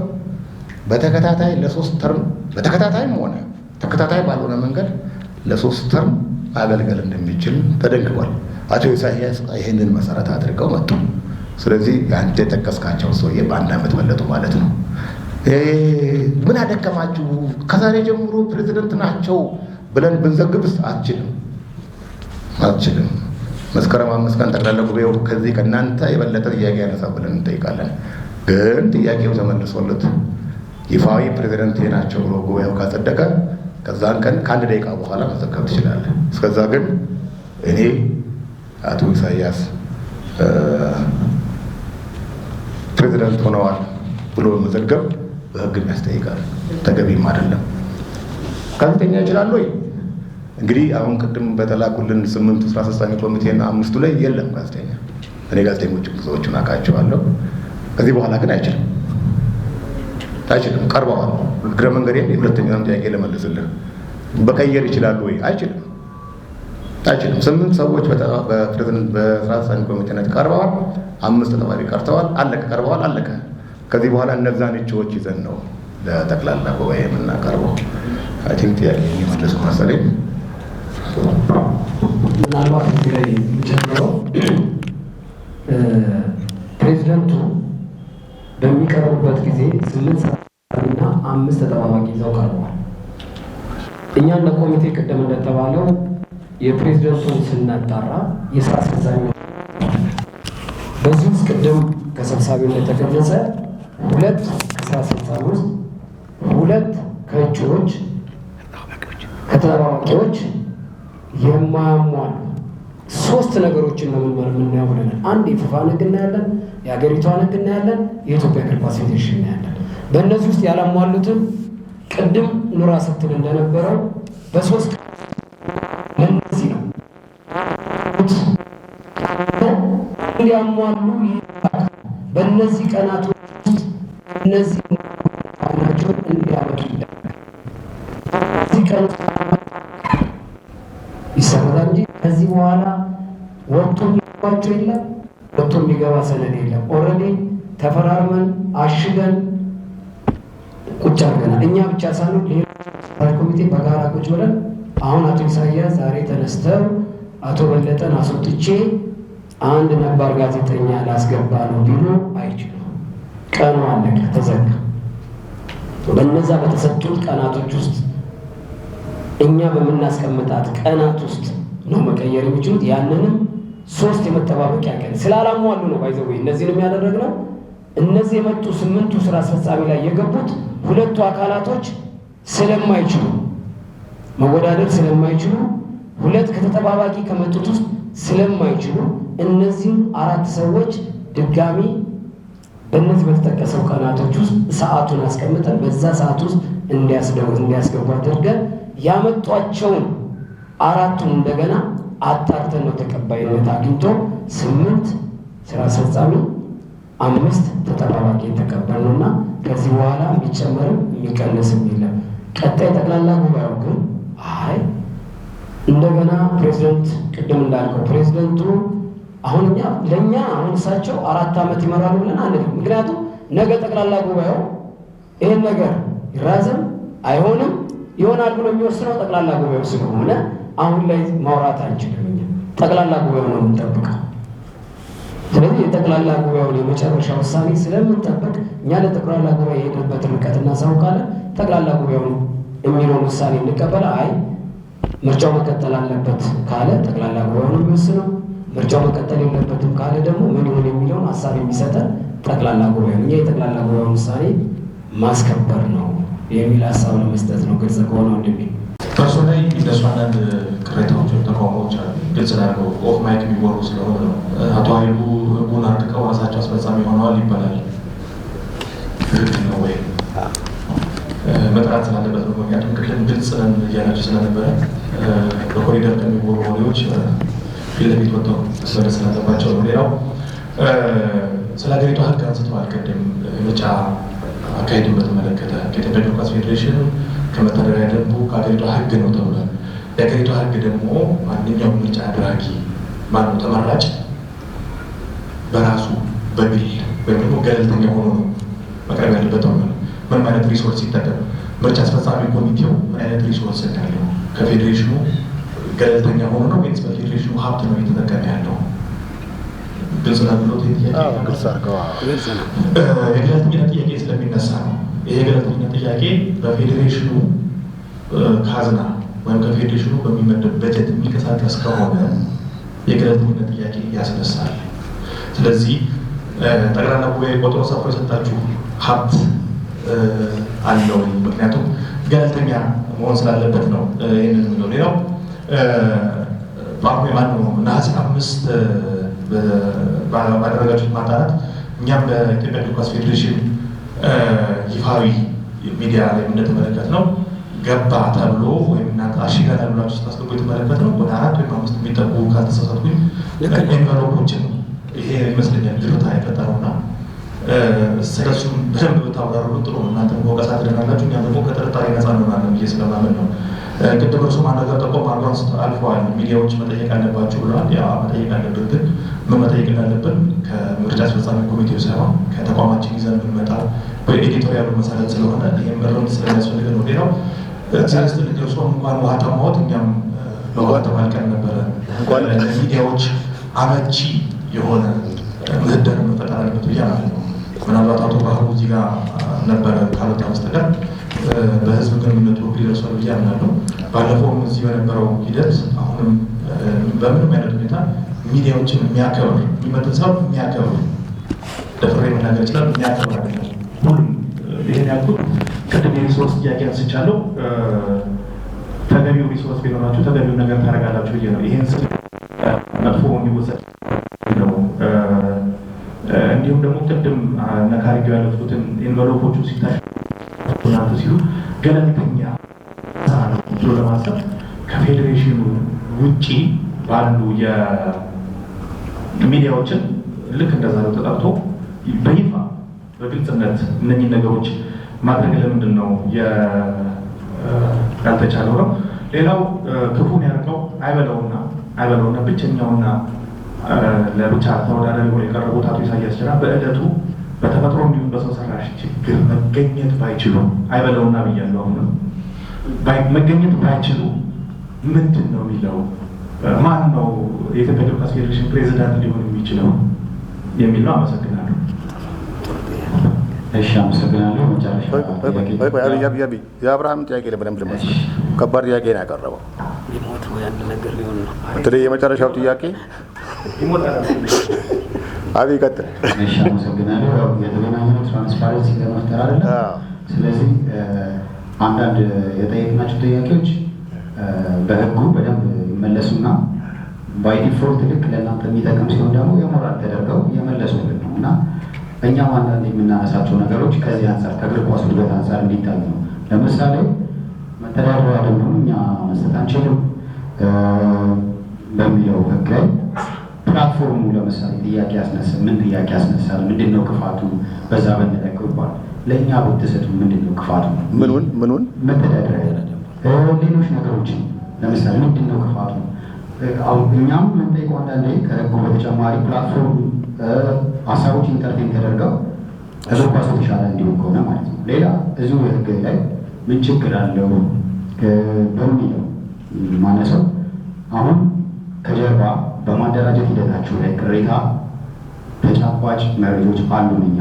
በተከታታይ ለ3 ተርም በተከታታይም ሆነ ተከታታይ ባልሆነ መንገድ ለ3 ተርም ማገልገል እንደሚችል ተደንግጓል። አቶ ኢሳያስ ይህንን መሰረት አድርገው መጡ። ስለዚህ አንተ የጠቀስካቸው ሰውዬ በ1 ዓመት በለጡ ማለት ነው። ምን አደከማችሁ ከዛሬ ጀምሮ ፕሬዝደንት ናቸው ብለን ብንዘግብስ አትችልም። መስከረም 5 ቀን ጠቅላላ ጉባኤው ከዚህ ከእናንተ የበለጠ ጥያቄ ያነሳ ብለን እንጠይቃለን። ግን ጥያቄው ተመልሶለት ይፋዊ ፕሬዝደንት ናቸው ብሎ ጉባኤው ካጸደቀ ከዛን ቀን ከ1 ደቂቃ በኋላ መዘገብ ትችላለህ። እስከዛ ግን እኔ አቶ ኢሳያስ ፕሬዝደንት ሆነዋል ብሎ መዘገብ በሕግ ያስጠይቃል፣ ተገቢም አይደለም። ጋዜጠኛ ይችላል ወይ? እንግዲህ አሁን ቅድም በተላኩልን 8 ስራ አስፈጻሚ ኮሚቴና 5ቱ ላይ የለም ጋዜጠኛ። እኔ ጋዜጠኞችን ብዙዎቹን አውቃቸዋለሁ። ከዚህ በኋላ ግን አይችልም። ቀርበዋል። እግረ መንገዴን የሁለተኛውን ጥያቄ ለመልስልህ በቀየር ይችላሉ ወይ? አይችልም። 8 ሰዎች በፕሬዝደንት በስራ አስፈጻሚ ኮሚቴነት ቀርበዋል። 5 ተጠባባቂ ቀርተዋል። አለቀ። ቀርበዋል። አለቀ። ከዚህ በኋላ እነዛን እጩዎች ይዘን ነው ለጠቅላላ ጉባኤ የምናቀርበው። አይ ቲንክ ጥያቄ የሚመልሱ መሰለኝ። ምናልባት እዚህ ላይ የሚጨምረው ፕሬዚደንቱ በሚቀርቡበት ጊዜ 8 ሰዓትና 5 ተጠባባቂ ይዘው ቀርበዋል። እኛ እንደ ኮሚቴ ቅድም እንደተባለው የፕሬዚደንቱን ስናጣራ የስራ አስፈጻሚ በዚህ ውስጥ ቅድም ከሰብሳቢው እንደተገለጸ 2 ከስራ አስፈጻሚ ውስጥ 2 ከእጩዎች ከተጠባባቂዎች የማያሟሉ 3 ነገሮችን ነው የምናየው ብለናል። አንድ የፊፋን ሕግ እናያለን፣ የሀገሪቷን ሕግ እናያለን፣ የኢትዮጵያ እግር ኳስ ፌዴሬሽን እናያለን። በእነዚህ ውስጥ ያላሟሉትን ቅድም ኑራ ስትል እንደነበረው በ3 ለእነዚህ ነው እንዲያሟሉ በእነዚህ ቀናት ውስጥ እነዚህ ናቸው እንዲያመጡ እዚህ ቀን ይሰራል እንጂ ከዚህ በኋላ ወጥቶ የሚገባቸው የለም፣ ወጥቶ የሚገባ ሰነድ የለም። ኦልሬዲ ተፈራርመን አሽገን ቁጭ አድርገናል። እኛ ብቻ ሳይሆን ሌላ ኮሚቴ በጋራ ቁጭ ብለን አሁን አቶ ኢሳያስ ዛሬ ተነስተው አቶ በለጠን አስወጥቼ አንድ ነባር ጋዜጠኛ ላስገባ ነው ቢሉ አይችሉም። ቀኑ አለቀ፣ ተዘጋ። በነዛ በተሰጡት ቀናቶች ውስጥ እኛ በምናስቀምጣት ቀናት ውስጥ ነው መቀየር የሚችሉት። ያንንም 3 የመጠባበቂያ ቀን ስላላሟሉ ነው ባይዘው እነዚህንም ያደረግነው። እነዚህ የመጡ 8ቱ ስራ አስፈጻሚ ላይ የገቡት 2ቱ አካላቶች ስለማይችሉ መወዳደር ስለማይችሉ 2 ከተጠባባቂ ከመጡት ውስጥ ስለማይችሉ እነዚህም 4 ሰዎች ድጋሚ በእነዚህ በተጠቀሰው ቀናቶች ውስጥ ሰዓቱን አስቀምጠን በዛ ሰዓት ውስጥ እንዲያስገቡ አድርገን ያመጧቸውን 4ቱን እንደገና አጣርተን ነው ተቀባይነት አግኝቶ 8 ስራ አስፈጻሚ 5 ተጠባባቂ ተቀበልነውና ከዚህ በኋላ የሚጨመርም የሚቀንስም የለም። ቀጣይ ጠቅላላ ጉባኤው ግን እንደገና ፕሬዝደንት ቅድም እንዳልከው ፕሬዝደንቱ አሁን ለእኛ አሁን እሳቸው 4 ዓመት ይመራሉ ብለን አንልም። ምክንያቱም ነገ ጠቅላላ ጉባኤው ይህን ነገር ይራዘም አይሆንም ይሆናል ብሎ የሚወስነው ጠቅላላ ጉባኤው ስለሆነ አሁን ላይ ማውራት አንችልም። ጠቅላላ ጉባኤው ነው የምንጠብቀው። ስለዚህ የጠቅላላ ጉባኤውን የመጨረሻ ውሳኔ ስለምንጠብቅ እኛ ለጠቅላላ ጉባኤ የሄድንበት ርቀት እናሳውቃለን። ጠቅላላ ጉባኤውን የሚለውን ውሳኔ እንቀበል። ምርጫው መቀጠል አለበት ካለ ጠቅላላ ጉባኤው ነው የሚወስነው። ምርጫው መቀጠል የለበትም ካለ ደግሞ ምን ይሆን የሚለውን ሀሳብ የሚሰጠን ጠቅላላ ጉባኤው። እኛ የጠቅላላ ጉባኤውን ውሳኔ ማስከበር ነው የሚል ሀሳብ ለመስጠት ነው። ግልጽ ከሆነ ወንድሜ እርሱ ላይ እንደሱ አንዳንድ ቅሬታዎች ተቃውሞዎች አሉ። ግልጽ ናቸው። ኦፍ ማይክ የሚወሩ ስለሆነ ነው። አቶ ኃይሉ ህጉን አርቅቀው ራሳቸው አስፈጻሚ ሆነዋል ይባላል። ትክክል ነው ወይ? መጥራት ስላለበት ነው። ምክንያቱም ቅድም ግልጽ ነን እያላችሁ ስለነበረ በኮሪደር ከሚወሩ ወሬዎች ፊት ለፊት ወጥተው መስመር ስላለባቸው ነው። ሌላው ስለ ሀገሪቷ ህግ አንስተዋል። ቅድም ምርጫ አካሄድን በተመለከተ ከኢትዮጵያ እግር ኳስ ፌዴሬሽን ከመተዳደሪያ ደንቡ ከሀገሪቷ ህግ ነው ተብሏል። የሀገሪቷ ህግ ደግሞ ማንኛውም ምርጫ አድራጊ ማነው ተመራጭ በራሱ በግል ወይም ደግሞ ገለልተኛ ሆኖ ነው መቅረብ ያለበት ነው። ምንም አይነት ሪሶርስ ይጠቀም፣ ምርጫ አስፈጻሚ ኮሚቴው ምን አይነት ሪሶርስ ያለው ከፌዴሬሽኑ ገለልተኛ ሆኖ ነው ወይስ በፌዴሬሽኑ ሀብት ነው እየተጠቀመ ያለው? ግልጽ ነው ብሎት የገለልተኝነት ጥያቄ ስለሚነሳ ነው። ይሄ የገለልተኝነት ጥያቄ በፌዴሬሽኑ ካዝና ወይም ከፌዴሬሽኑ በሚመደብ በጀት የሚንቀሳቀስ ከሆነ የገለልተኝነት ጥያቄ ያስነሳል። ስለዚህ ጠቅላላ ጉባኤ ቆጥሮ ሰፍሮ የሰጣችሁ ሀብት አለው። ምክንያቱም ገለልተኛ መሆን ስላለበት ነው ይህንን የሚለው። ሌላው ጳጉሜ ማነው ነሐሴ 5 ባደረጋችሁት ማጣራት እኛም በኢትዮጵያ እግር ኳስ ፌዴሬሽን ይፋዊ ሚዲያ ላይ እንደተመለከት ነው ገባ ተብሎ ወይም እናንተ አሽገናል ብላችሁ ስታስገቡ የተመለከት ነው ወደ 4 ወይም 5 የሚጠጉ ካልተሳሳትኩኝ ኤንቨሎፖችን ይሄ ይመስለኛል ግርታ የፈጠረውና ስለሱም በደንብ ብታብራሩ ጥሩ ነው። እናንተ መውቀሳ ትደናላችሁ፣ እኛም ደግሞ ከጥርጣሬ ነፃ እንሆናለን ብዬ ስለማመን ነው። ቅድም እርሱም አንድ ነገር ጠቆም አድርገው አልፈዋል። ሚዲያዎች መጠየቅ አለባቸው ብለዋል። ያ መጠየቅ አለብን፣ ግን ምን መጠየቅ እንዳለብን ከምርጫ አስፈጻሚ ኮሚቴው ሳይሆን ከተቋማችን ይዘን ብንመጣ በኤዲቶሪያሉ መሰረት ስለሆነ ይህም እርምት ስለሚያስፈልግ ነው። ሌላው ሲያስት እርሶም እንኳን ውሃ ጠማዎት፣ እኛም በውሃ ተማልቀን ነበረ። ሚዲያዎች አመቺ የሆነ ምህዳር መፈጠር አለበት ብዬ ማለት ነው። ምናልባት አቶ ባህሩ እዚህ ጋር ነበረ ካልወጣ በስተቀር በህዝብ ግንኙነቱ በኩል ይደርሷል ብዬ አምናለሁ። ባለፈውም እዚህ በነበረው ሂደት አሁንም በምንም አይነት ሁኔታ ሚዲያዎችን የሚያከብር የሚመጥን ሰው የሚያከብር ደፍሬ መናገር ይችላል የሚያከብር አይደለም። ሁሉም ይህን ያልኩት ቅድም የሪሶርስ ጥያቄ አንስቻለሁ። ተገቢው ሪሶርስ ቢኖራችሁ ተገቢው ነገር ታደርጋላችሁ ብዬ ነው። ይህን ስል መጥፎ የሚወሰድ ነው። እንዲሁም ደግሞ ቅድም ነካሪው ያለፉትን ኢንቨሎፖቹ ሲታሽ ናንተ ሲሉ ገለልተኛ ብሎ ለማሰብ ከፌዴሬሽኑ ውጪ ባሉ የሚዲያዎችን ልክ እንደዛ ነው ተጠርቶ በይፋ በግልጽነት እነኚህ ነገሮች ማድረግ ለምንድን ነው ያልተቻለው ነው። ሌላው ክፉን ያርቀው አይበለውና ብቸኛውና ለብቻ ተወዳዳሪ ሆኖ የቀረቡት አቶ ኢሳያስ ጅራ በዕለቱ በተፈጥሮ እንዲሁም በሰው ሰራሽ ችግር መገኘት ባይችሉ አይበለውና ብያለሁ። አሁንም መገኘት ባይችሉ ምንድን ነው የሚለው ማን ነው የኢትዮጵያ እግር ኳስ ፌዴሬሽን ፕሬዚዳንት ሊሆን የሚችለው የሚል ነው። አመሰግናለሁ። እሺ፣ አመሰግናለሁ። መጨረሻ የአብርሃም ጥያቄ በደንብ ልመስ ከባድ ጥያቄ ነው ያቀረበው። በተለይ የመጨረሻው ጥያቄ አብይ ቀጥል። እሺ፣ አመሰግናለሁ። የተገናኘነው ትራንስፓረንሲ ለመፍጠር አይደለም። ስለዚህ አንዳንድ የጠየቅናቸው ጥያቄዎች በህጉ በደንብ ይመለሱና ባይ ዲፎልት ልክ ለእናንተ የሚጠቅም ሲሆን ደግሞ የሞራል ተደርገው የመለሱልን ነው እና እኛም አንዳንድ የምናነሳቸው ነገሮች ከዚህ አንጻር ከእግር ኳስ ውድበት አንጻር እንዲታዩ ነው። ለምሳሌ መተዳደሪያ ደንቡን እኛ መስጠት አንችልም በሚለው ህግ ላይ ፕላትፎርሙ ለምሳሌ ጥያቄ ያስነሳል። ምን ጥያቄ ያስነሳል? ምንድን ነው ክፋቱ? በዛ በንለቅ ይባል ለእኛ ብትሰጡ ምንድን ነው ክፋቱ? ምኑን መተዳደሪያ ሌሎች ነገሮችን ለምሳሌ ምንድን ነው ክፋቱ? አሁን እኛም የምንጠይቀው አንዳንዴ ከህጉ በተጨማሪ ፕላትፎርም ሀሳቦች ኢንተርቴን ተደርገው እግር ኳሱ የተሻለ እንዲሆን ከሆነ ማለት ነው። ሌላ እዚሁ የህግ ላይ ምን ችግር አለው በሚለው ማነሰው አሁን ከጀርባ በማደራጀት ሂደታችሁ ላይ ቅሬታ ተጨባጭ መረጃዎች አሉን። እኛ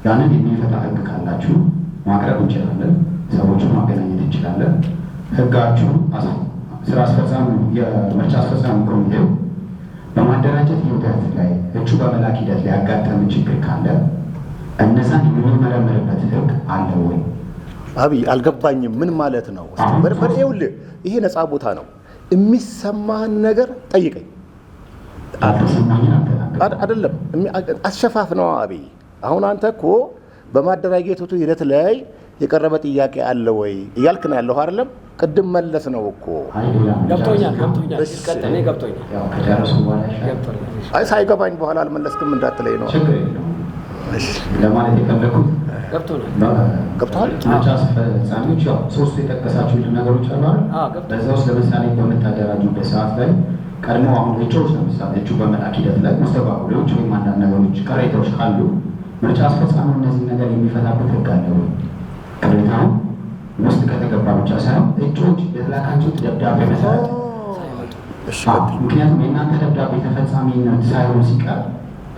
ያንን የሚፈታ ህግ ካላችሁ ማቅረብ እንችላለን። ሰዎችን ማገናኘት እንችላለን። ህጋችሁ ስራ አስፈጻሚ የምርጫ አስፈጻሚ ኮሚቴው በማደራጀት ሂደት ላይ እጩ በመላክ ሂደት ላይ ያጋጠመ ችግር ካለ እነዛን የምንመረምርበት ህግ አለ ወይ? አብይ አልገባኝም። ምን ማለት ነው? ይኸውልህ ይሄ ነፃ ቦታ ነው። የሚሰማህን ነገር ጠይቀኝ። አልተሰማኝም አይደለም አሸፋፍ ነው አብይ። አሁን አንተ እኮ በማደራጀቱ ሂደት ላይ የቀረበ ጥያቄ አለ ወይ እያልክ ነው ያለው አይደለም? ቅድም መለስ ነው እኮ። ገብቶኛል። ቀጥኔ ገብቶኛል። ከጨረሱ በኋላ አይ ሳይገባኝ በኋላ አልመለስክም እንዳትለኝ ነው ለማለት የፈለኩት። ገብቶሃል? ምርጫ አስፈጻሚዎች ያው ሶስቱ የጠቀሳችሁልን ነገሮች አሉ አይደል? በዛ ውስጥ ለምሳሌ በምታደራጁበት ሰዓት ላይ ቀድሞ አሁን እጩዎች ለምሳሌ እጩ በመላክ ሂደት ላይ መስተጓጎሎች ወይም አንዳንድ ነገሮች ቅሬታዎች ካሉ ምርጫ አስፈጻሚ እነዚህ ነገር የሚፈታበት ህግ አለ ወይ? ቅሬታውን ውስጥ ከተገባ ብቻ ሳይሆን እጩዎች የተላካችሁት ደብዳቤ መሰረት ምክንያቱም የእናንተ ደብዳቤ ተፈጻሚነት ሳይሆን ሲቀር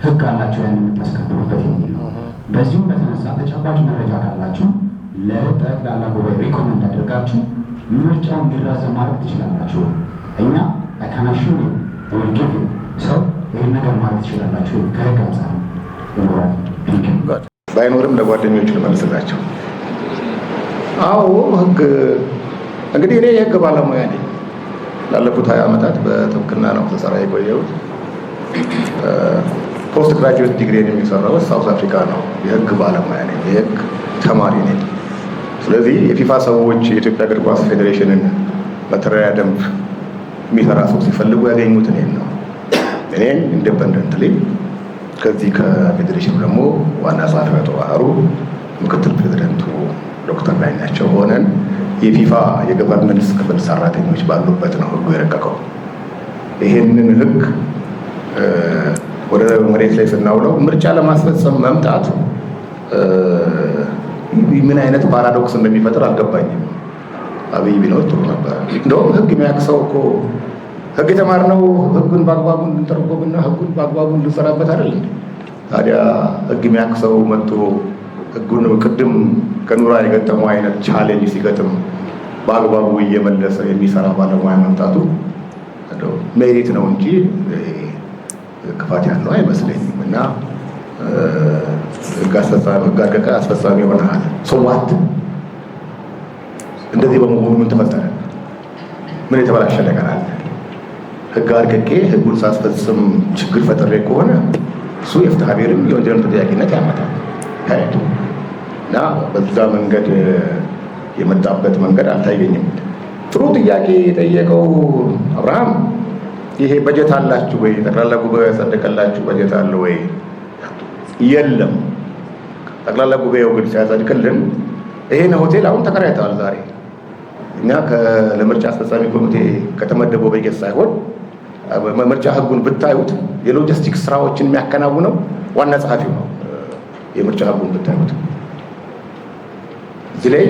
ህግ አላቸው ያን የምታስከብሩበት የሚል ነው። በዚሁም በተነሳ ተጨባጭ መረጃ ካላችሁ ለጠቅላላ ጉባኤ ሪኮመንድ አድርጋችሁ ምርጫው እንዲራዘም ማድረግ ትችላላችሁ። እኛ አካናሹ ወልጊቭ ሰው ይህን ነገር ማለት ትችላላችሁ። ከህግ አንጻር ይኖራል። ባይኖርም ለጓደኞቹ ልመልስላቸው። አዎ ህግ እንግዲህ እኔ የህግ ባለሙያ ነኝ። ላለፉት 20 ዓመታት በጥብቅና ነው ተሰራ የቆየሁት። ፖስት ግራጁዌት ዲግሪ የሚሰራው ሳውዝ አፍሪካ ነው። የህግ ባለሙያ ነኝ፣ የህግ ተማሪ ነኝ። ስለዚህ የፊፋ ሰዎች የኢትዮጵያ እግር ኳስ ፌዴሬሽንን መተዳደሪያ ደንብ የሚሰራ ሰው ሲፈልጉ ያገኙት እኔን ነው። እኔን ኢንዲፔንደንትሊ ከዚህ ከፌዴሬሽኑ ደግሞ ዋና ጸሐፊ አቶ ባህሩ፣ ምክትል ፕሬዚደንቱ ዶክተር ዳኛቸው ሆነን የፊፋ የገቨርነንስ ክፍል ሰራተኞች ባሉበት ነው ህጉ የረቀቀው። ይሄንን ህግ ወደ መሬት ላይ ስናውለው ምርጫ ለማስፈጸም መምጣት ምን አይነት ፓራዶክስ እንደሚፈጥር አልገባኝም። አብይ ቢኖር ጥሩ ነበር። እንደውም ህግ የሚያክሰው እኮ ህግ የተማርነው ህጉን በአግባቡ እንድንተረጎምና ህጉን በአግባቡ እንድንሰራበት አይደል? ታዲያ ህግ የሚያክሰው መጥቶ ህጉን ቅድም ከኑራ የገጠመው አይነት ቻሌንጅ ሲገጥም በአግባቡ እየመለሰ የሚሰራ ባለሙያ መምጣቱ ሜሪት ነው እንጂ ክፋት ያለው አይመስለኝም። እና ህግ አርቀቀ አስፈጻሚ ሆነሃል። ሰዋት እንደዚህ በመሆኑ ምን ተፈጠረ? ምን የተበላሸ ነገር አለ? ህግ አርቀቄ ህጉን ሳስፈጽም ችግር ፈጥሬ ከሆነ እሱ የፍትሐ ብሔርም የወንጀል ተጠያቂነት ያመጣል። እና በዛ መንገድ የመጣበት መንገድ አልታየኝም። ጥሩ ጥያቄ የጠየቀው አብርሃም ይሄ በጀት አላችሁ ወይ? ጠቅላላ ጉባኤው ያጸደቀላችሁ በጀት አለ ወይ? የለም። ጠቅላላ ጉባኤው ግን ሲያጸድቅልን ይሄን ሆቴል አሁን ተከራይተዋል። ዛሬ እኛ ለምርጫ አስፈጻሚ ኮሚቴ ከተመደበው በጀት ሳይሆን ምርጫ ህጉን ብታዩት የሎጂስቲክስ ስራዎችን የሚያከናውነው ዋና ጸሐፊው ነው። የምርጫ ህጉን ብታዩት እዚህ ላይ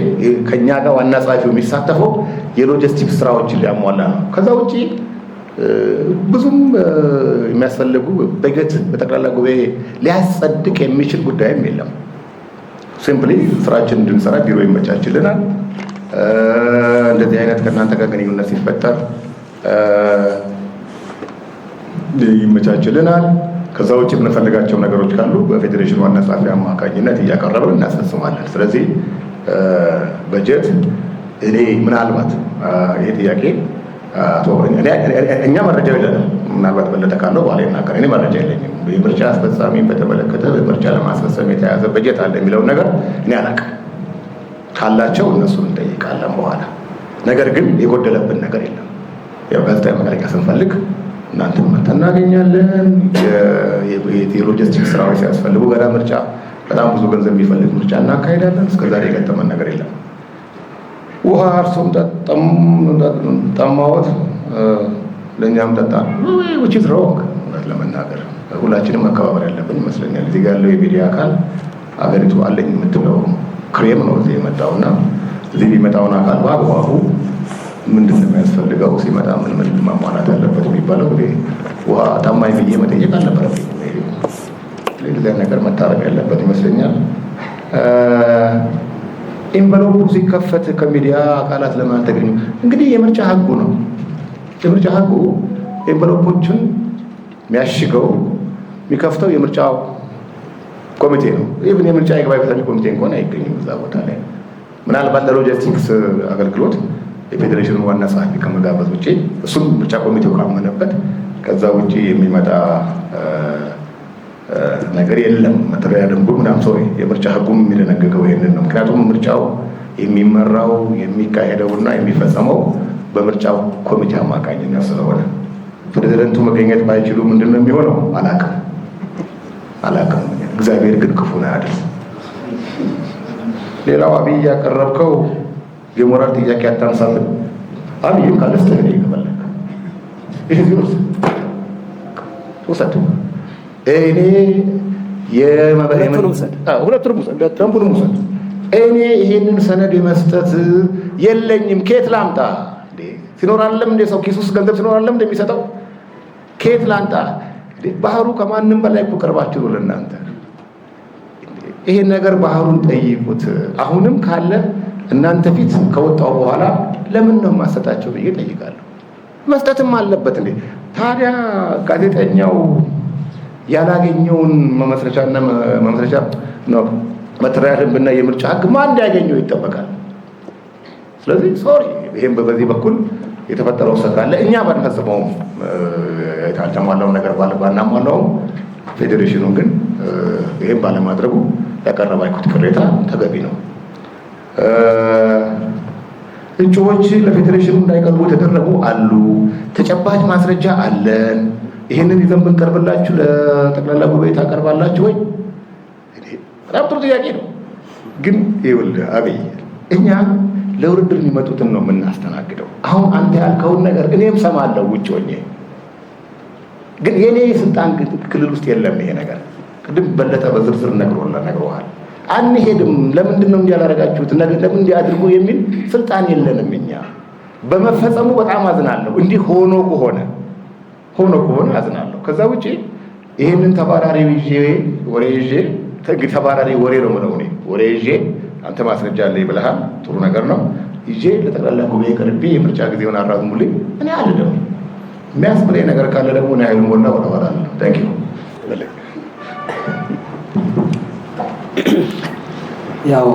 ከኛ ጋር ዋና ጸሐፊው የሚሳተፈው የሎጂስቲክስ ስራዎችን ሊያሟላ ነው። ከዛ ውጪ ብዙም የሚያስፈልጉ በጀት በጠቅላላ ጉባኤ ሊያጸድቅ የሚችል ጉዳይም የለም። ሲምፕሊ ስራችን እንድንሰራ ቢሮ ይመቻችልናል። እንደዚህ አይነት ከእናንተ ጋር ግንኙነት ሲፈጠር ይመቻችልናል። ከዛ ውጭ የምንፈልጋቸው ነገሮች ካሉ በፌዴሬሽን ዋና ጸሐፊ አማካኝነት እያቀረብን እናስፈጽማለን። ስለዚህ በጀት እኔ ምናልባት ይሄ ጥያቄ እኛ መረጃ የለንም። ምናልባት በለጠ ካለው በኋላ ይናገር። እኔ መረጃ የለኝም። የምርጫ አስፈጻሚን በተመለከተ ምርጫ ለማስፈጸም የተያዘ በጀት አለ የሚለውን ነገር እኔ አላውቅም። ካላቸው እነሱን እንጠይቃለን በኋላ። ነገር ግን የጎደለብን ነገር የለም። ያው ጋዜጣዊ መግለጫ ስንፈልግ እናንተን መተን እናገኛለን። የሎጂስቲክስ ስራዎች ሲያስፈልጉ ገና ምርጫ በጣም ብዙ ገንዘብ የሚፈልግ ምርጫ እናካሄዳለን። እስከዛሬ የገጠመን ነገር የለም። ውሃ እርሶም ጠማዎት ለእኛም ጠጣ which is wrong። እውነት ለመናገር ሁላችንም መከባበር ያለብን ይመስለኛል። እዚህ ያለው የሚዲያ አካል አገሪቱ አለኝ የምትለው ክሬም ነው እዚህ የመጣውና እዚህ የሚመጣውን አካል በአግባቡ ምንድን ነው የሚያስፈልገው፣ ሲመጣ ምን ማሟላት አለበት የሚባለው ውሃ ጠማኝ ብዬ መጠየቅ አልነበረብኝ። ለዚህ ነገር መታረም ያለበት ይመስለኛል። ኢንቨሎፑ ሲከፈት ከሚዲያ አካላት ለምን አልተገኙ? እንግዲህ የምርጫ ህጉ ነው። የምርጫ ህጉ ኢንቨሎፖችን የሚያሽገው የሚከፍተው የምርጫው ኮሚቴ ነው። ኢቭን የምርጫ ይግባኝ ፈጻሚ ኮሚቴ እንኳን አይገኝም እዛ ቦታ ላይ። ምናልባት ለሎጂስቲክስ አገልግሎት የፌዴሬሽኑ ዋና ጸሐፊ ከመጋበዝ ውጭ እሱም ምርጫ ኮሚቴው ካመነበት ከዛ ውጭ የሚመጣ ነገር የለም። መተዳደሪያ ደንቡ ምናምን ሰው የምርጫ ህጉም የሚደነግገው ይሄንን ነው። ምክንያቱም ምርጫው የሚመራው የሚካሄደውና የሚፈጸመው በምርጫው ኮሚቴ አማካኝነት ስለሆነ ፕሬዚደንቱ መገኘት ባይችሉ ምንድን ነው የሚሆነው? አላውቅም። እግዚአብሔር ግን ክፉን አያድርስ። ሌላው አብይ ያቀረብከው የሞራል ጥያቄ አታንሳልን። አብይም ካለስተ እኔ ይገባል ይሄ ቢሮስ ውሰድ። እኔ ሁለቱንም ውሰድ፣ ደንቡንም ውሰድ። እኔ ይሄንን ሰነድ የመስጠት የለኝም። ኬት ላምጣ? ሲኖር አለም እንደ ሰው ኪስ ውስጥ ገንዘብ ሲኖር አለም እንደሚሰጠው ኬት ላምጣ? ባህሩ ከማንም በላይ እኮ ቀርባችሁ ነው ለእናንተ። ይሄን ነገር ባህሩን ጠይቁት። አሁንም ካለ እናንተ ፊት ከወጣው በኋላ ለምን ነው የማሰጣቸው ብዬ ጠይቃለሁ። መስጠትም አለበት እንዴ ታዲያ። ጋዜጠኛው ያላገኘውን መመስረቻና መመስረቻ ነው መተዳደሪያ ደንብና የምርጫ ህግ ማን እንዲያገኘው ይጠበቃል። ስለዚህ ሶሪ ይሄን በዚህ በኩል የተፈጠረው ስህተት አለ። እኛ ባንፈጽመውም ያልተሟላውን ነገር ባናሟላውም ፌዴሬሽኑ ግን ይሄን ባለማድረጉ ያቀረባችሁት ቅሬታ ተገቢ ነው። እጩዎች ለፌዴሬሽኑ እንዳይቀርቡ የተደረጉ አሉ። ተጨባጭ ማስረጃ አለን። ይህንን ይዘን ብንቀርብላችሁ ለጠቅላላ ጉባኤ ታቀርባላችሁ ወይ? በጣም ጥሩ ጥያቄ ነው። ግን ይኸውልህ አብይ፣ እኛ ለውድድር የሚመጡትን ነው የምናስተናግደው። አሁን አንተ ያልከውን ነገር እኔም ሰማለሁ ውጭ ሆኜ፣ ግን የኔ የስልጣን ክልል ውስጥ የለም ይሄ ነገር። ቅድም በለጠ በዝርዝር ነግሮሃል። አንሄድም፣ ለምንድን ነው እንዲህ ያላደረጋችሁት፣ ለምን እንዲህ አድርጉ የሚል ስልጣን የለንም እኛ። በመፈጸሙ በጣም አዝናለሁ። እንዲህ ሆኖ ከሆነ አዝናለሁ። ከዛ ውጪ ይሄንን ተባራሪ ወሬ ይዤ ተባራሪ ወሬ ነው የምለው እኔ። ወሬ ይዤ አንተ ማስረጃ አለኝ ብለሃል፣ ጥሩ ነገር ነው። ይዤ ለጠቅላላ ጉባኤ ቀርቤ የምርጫ ጊዜውን አራዝሙልኝ እኔ አልልም። የሚያስብለኝ ነገር ካለ ደግሞ እኔ ኃይሉን ሞላ ወደኋላለሁ። ታንክ ዩ። ያው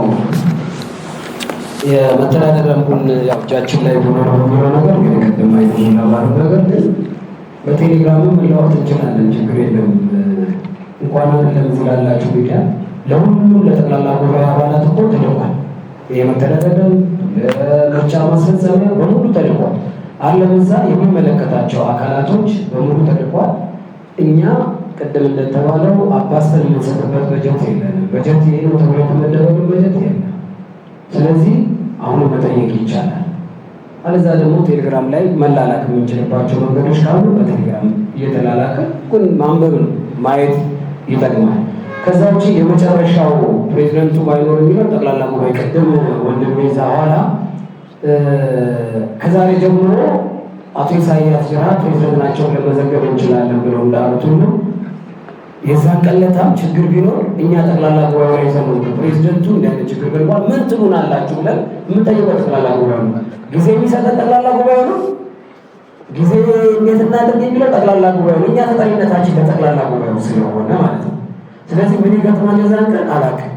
የመተዳደሪያ ደንቡን ያው እጃችን ላይ ሆኖ የሚለው ነገር ግን ቀደም አይተናል ነገር ግን በቴሌግራምም መለዋወጥ እንችላለን። ችግር የለም። እንኳን አይደለም እዚህ ላላችሁ ሚዲያ ለሁሉም ለጠቅላላ ጉባኤ አባላት እኮ ተልኳል። የመተዳደሪያ ደንብ ለምርጫ ማስፈጸሚያ በሙሉ ተልኳል። አለበዛ የሚመለከታቸው አካላቶች በሙሉ ተልኳል። እኛ ቅድም እንደተባለው አባስተን የምንሰጥበት በጀት የለንም። በጀት ይሄ ነው ተብሎ የተመደበልን በጀት የለም። ስለዚህ አሁን መጠየቅ ይቻላል። አለዛ ደግሞ ቴሌግራም ላይ መላላክ የምንችልባቸው መንገዶች ካሉ በቴሌግራም እየተላላከ ግን ማንበብ ነው ማየት ይጠቅማል። ከዛ ውጭ የመጨረሻው ፕሬዚደንቱ ባይኖር የሚለው ጠቅላላ ጉባኤ ቅድም ወንድሜ ዛኋላ ከዛሬ ጀምሮ አቶ ኢሳያስ ጅራ ፕሬዚደንት ናቸውን ለመዘገብ እንችላለን ብለው እንዳሉት ሁሉ የዛን ቀለታም ችግር ቢኖር እኛ ጠቅላላ ጉባኤ ላይ ዘመኑ ፕሬዚደንቱ እንዲያለ ችግር ገልቧል ምን ትሉን አላችሁ ብለን የምንጠይቀው ጠቅላላ ጉባኤ ነው። ጊዜ የሚሰጠን ጠቅላላ ጉባኤ ነው። ጊዜ እንዴት እናድርግ የሚለው ጠቅላላ ጉባኤ ነው። እኛ ተጠሪነታችን ለጠቅላላ ጉባኤው ስለሆነ ማለት ነው። ስለዚህ ምን ይገጥማል የዛን ቀን አላውቅም።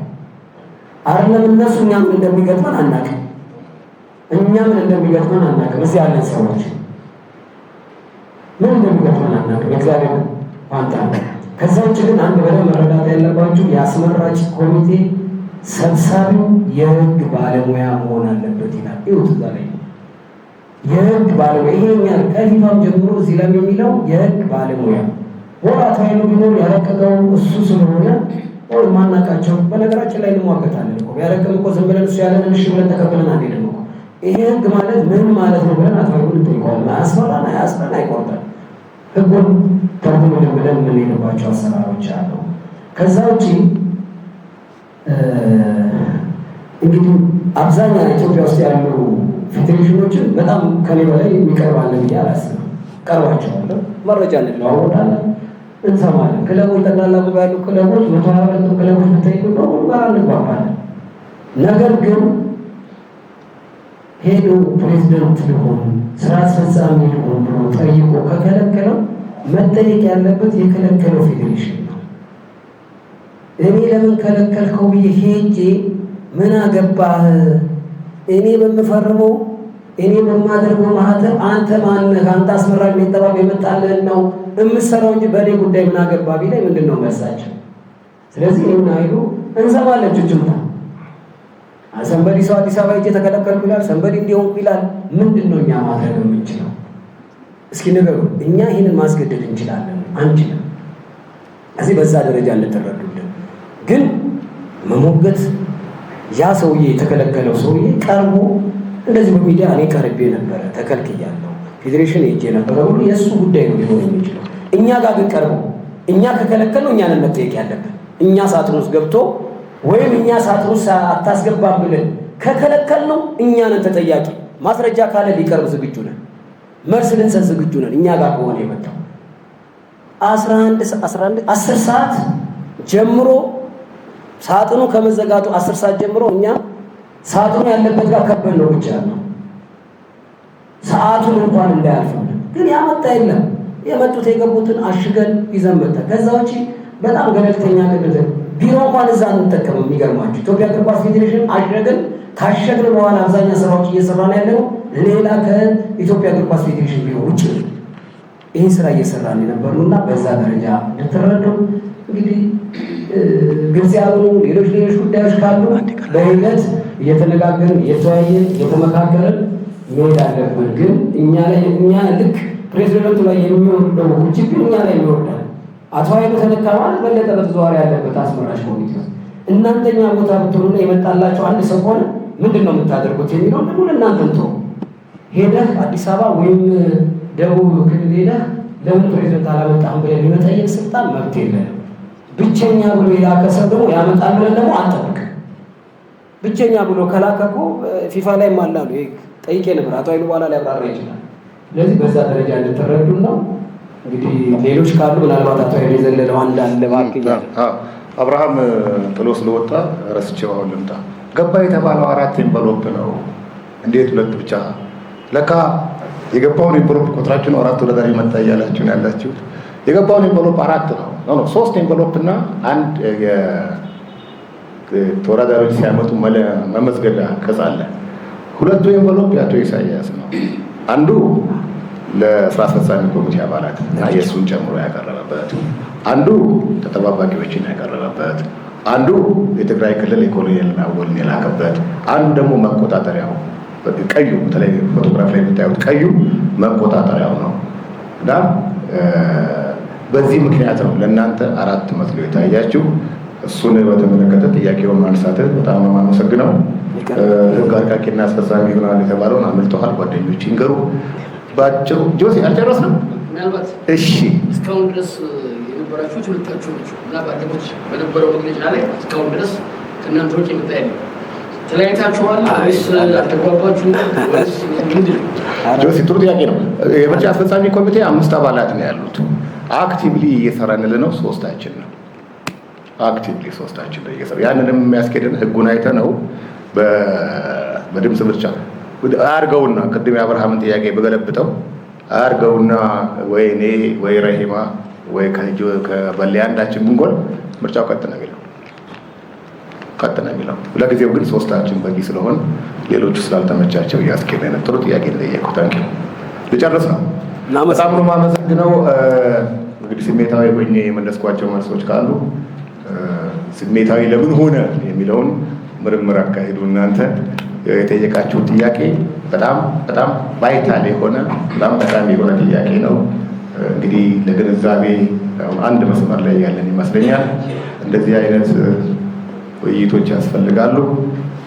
አይደለም እነሱ እኛ ምን እንደሚገጥመን አናውቅም። እኛ ምን እንደሚገጥመን አናውቅም። እዚህ ያለን ሰዎች ምን እንደሚገጥመን አናውቅም። እግዚአብሔር አንተ ከዛ ውጭ ግን አንድ በደንብ መረዳት ያለባችሁ የአስመራጭ ኮሚቴ ሰብሳቢው የህግ ባለሙያ መሆን አለበት ይላል። ይሁት እዛ ላይ የህግ ባለሙያ ይሄኛል ከፊቷም ጀምሮ እዚህ ላይ የሚለው የህግ ባለሙያ ወራት ኃይሉ ቢኖር ያረቀቀው እሱ ስለሆነ ወይ ማናቃቸው በነገራችን ላይ እንሟገታለን እኮ ያረቀም እኮ ዝም ብለን እሱ ያለን እሺ ብለን ተቀበለን አንሄድም እኮ። ይሄ ህግ ማለት ምን ማለት ነው ብለን አትፈሩን እንጠይቀዋለን። አያስፈራን አይቆርጠን ህጉን ተርጉም ብለን የምንሄድባቸው አሰራሮች አሉ። ከዛ ውጭ እንግዲህ አብዛኛው ኢትዮጵያ ውስጥ ያሉ ፌዴሬሽኖችን በጣም ከኔ በላይ የሚቀርባለ ብዬ አላስብም። ቀርባቸዋለሁ፣ መረጃ እንለዋወጣለን፣ እንሰማለን። ክለቦች ጠቅላላ ጉባኤ ያሉ ክለቦች 122 ክለቦች ብታይቁ በሙሉ ጋር እንግባባለን። ነገር ግን ሄዶ ፕሬዚደንት ሊሆን ስራ አስፈጻሚ ሊሆን ብሎ ጠይቆ ከከለከለው መጠየቅ ያለበት የከለከለው ፌዴሬሽን ነው። እኔ ለምን ከለከልከው ብዬ ሄጄ ምን አገባህ እኔ በምፈርመው እኔ በማደርገው ማህተም አንተ ማነህ አንተ አስመራጭ የሚጠባብ የመጣልህን ነው የምሰራው እንጂ በእኔ ጉዳይ ምን አገባ ቢላይ ምንድን ነው መልሳቸው? ስለዚህ እኔ አይሉ እንሰማለን ጭጭምታ ሰንበዲ ሰው አዲስ አበባ ሄጄ ተከለከልኩ ይላል፣ ሰንበዲ እንዲሆንኩ ይላል። ምንድን ነው እኛ ማድረግ የምንችለው? እስኪ ነገሩ እኛ ይህንን ማስገደድ እንችላለን አንችልም? እዚህ በዛ ደረጃ እንተረዱልን። ግን መሞገት ያ ሰውዬ የተከለከለው ሰውዬ ቀርቦ እንደዚህ በሚዲያ እኔ ቀርቤ ነበረ ተከልክያለሁ፣ ፌዴሬሽን ሄጄ ነበረ ሁሉ የእሱ ጉዳይ ነው ሊሆን የሚችለው። እኛ ጋር ግን ቀርቦ እኛ ከከለከልነው እኛንን መጠየቅ ያለብን እኛ ሳጥን ውስጥ ገብቶ ወይም እኛ ሳጥን ውስጥ አታስገባም ብለን ከከለከል ነው እኛ ነን ተጠያቂ። ማስረጃ ካለ ሊቀርብ ዝግጁ ነን፣ መልስ ልንሰጥ ዝግጁ ነን። እኛ ጋር ከሆነ የመጣው 10 ሰዓት ጀምሮ ሳጥኑ ከመዘጋቱ 10 ሰዓት ጀምሮ እኛ ሳጥኑ ያለበት ጋር ከበን ነው ብቻ ነው ሰዓቱን እንኳን እንዳያልፍልን። ግን ያመጣ የለም። የመጡት የገቡትን አሽገን ይዘን መጣን። ከዛ ውጪ በጣም ገለልተኛ ግብት ቢሮ እንኳን እዛ እንጠቀመው። የሚገርማችሁ ኢትዮጵያ እግር ኳስ ፌዴሬሽን አሽገን ካሸግን በኋላ አብዛኛው ስራዎች እየሰራን ያለው ሌላ ከኢትዮጵያ እግር ኳስ ፌዴሬሽን ቢሮ ውጭ ይህን ስራ እየሰራን የነበርነውና በዛ ደረጃ እንድትረዱ እንግዲህ ግልጽ ያሉ ሌሎች ጉዳዮች ካሉ በሂደት እየተነጋገርን እየተወያየን እየተመካከርን መሄድ አለብን። ግን እኛ ልክ ፕሬዚደንቱ ላይ የሚወርደው ችግር እኛ ላይ ይወርዳል። አቶ ኃይሉ ተነካ ማለት በለጠ በተዘዋዋሪ ያለበት አስመራጭ ኮሚቴ እናንተኛ ቦታ ብትሆኑና የመጣላቸው አንድ ሰው ሆነ ምንድን ነው የምታደርጉት የሚለው ደግሞ ለእናንተ እንተው። ሄደህ አዲስ አበባ ወይም ደቡብ ክልል ሄደህ ለምን ፕሬዚደንት አላመጣህም ብለን የመጠየቅ ስልጣን መብት የለንም። ብቸኛ ብሎ የላከ ሰው ደግሞ ያመጣል ብለን ደግሞ አንጠብቅ። ብቸኛ ብሎ ከላከኩ ፊፋ ላይ ማላሉ ጠይቄ ነበር። አቶ ኃይሉ በኋላ ሊያብራራ ይችላል። ስለዚህ በዛ ደረጃ እንድትረዱ ነው። እንግዲህ ሌሎች ካሉ ምናልባት አቶ ኃይሉ የዘለለው አንድ አለ እባክህ። አብርሃም ጥሎ ስለወጣ ረስቼው አሁን ልምጣ። ገባ የተባለው 4 ኤንቨሎፕ ነው። እንዴት 2 ብቻ? ለካ የገባውን ኤንቨሎፕ ቁጥራችሁ ነው 4 ወደ ዛሬ መጣ እያላችሁ ነው ያላችሁት። የገባውን ኤንቨሎፕ 4 ነው። 3 ኤንቨሎፕ እና አንድ ተወዳዳሪዎች ሲያመጡ መመዝገቢያ ቅጽ አለ። 2ቱ ኤንቨሎፕ የአቶ ኢሳያስ ነው። አንዱ ለስራ አስፈጻሚ ኮሚቴ አባላት እና የእሱን ጨምሮ ያቀረበበት፣ አንዱ ተጠባባቂዎችን ያቀረበበት፣ አንዱ የትግራይ ክልል የኮሎኔል አወልን የላከበት፣ አንዱ ደግሞ መቆጣጠሪያው ቀዩ በተለይ ፎቶግራፍ ላይ የምታዩት ቀዩ መቆጣጠሪያው ነው እና በዚህ ምክንያት ነው ለእናንተ 4 መስሎ የታያችሁ። እሱን በተመለከተ ጥያቄውን ማንሳት በጣም ነው የማመሰግነው። ህግ አርቃቂና አስፈጻሚ ይሆናል የተባለውን አመልጠዋል። ጓደኞች ይንገሩ ባጭሩ። ጆሲ አልጨረስንም? ምናልባት እሺ፣ እስካሁን ድረስ የነበራችሁት ሁለታችሁ ናችሁ እና ባለሙት በነበረው መግለጫ ላይ እስካሁን ድረስ ከእናንተ ውጭ የመጣ የለም። ተለያይታችኋል ወይስ አልተግባባችሁ? ጆሲ ጥሩ ጥያቄ ነው። የምርጫ አስፈጻሚ ኮሚቴ 5 አባላት ነው ያሉት። አክቲቭሊ እየሰራን ነው 3ታችን ነው። አክቲቭሊ 3ታችን ነው እየሰራ ያንንም የሚያስኬድን ህጉን አይተ ነው በድምፅ ብቻ አርገውና ቅድም የአብርሃምን ጥያቄ በገለብጠው አርገውና ወይ እኔ ወይ ረሂማ ወይ ከበላይ አንዳችን ብንጎል ምርጫው ቀጥ ነው የሚለው ለጊዜው ግን 3ታችን በቂ ስለሆን ሌሎቹ ስላልተመቻቸው እያስኬድን ነው። ጥሩ ጥያቄ ጠየቁት። ታንኪ ልጨርስ ነው። በጣም ነው የማመሰግነው። እንግዲህ ስሜታዊ ሆኜ የመለስኳቸው መልሶች ካሉ ስሜታዊ ለምን ሆነ የሚለውን ምርምር አካሂዱ። እናንተ የጠየቃችሁ ጥያቄ በጣም በጣም ቫይታል የሆነ በጣም ጠቃሚ የሆነ ጥያቄ ነው። እንግዲህ ለግንዛቤ አንድ መስመር ላይ ያለን ይመስለኛል። እንደዚህ አይነት ውይይቶች ያስፈልጋሉ።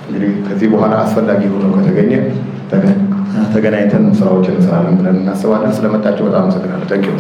እንግዲህ ከዚህ በኋላ አስፈላጊ ሆኖ ከተገኘ ተገናኝተን ስራዎችን እንሰራለን ብለን እናስባለን። ስለመጣችሁ በጣም አመሰግናለሁ። ታንኪዩ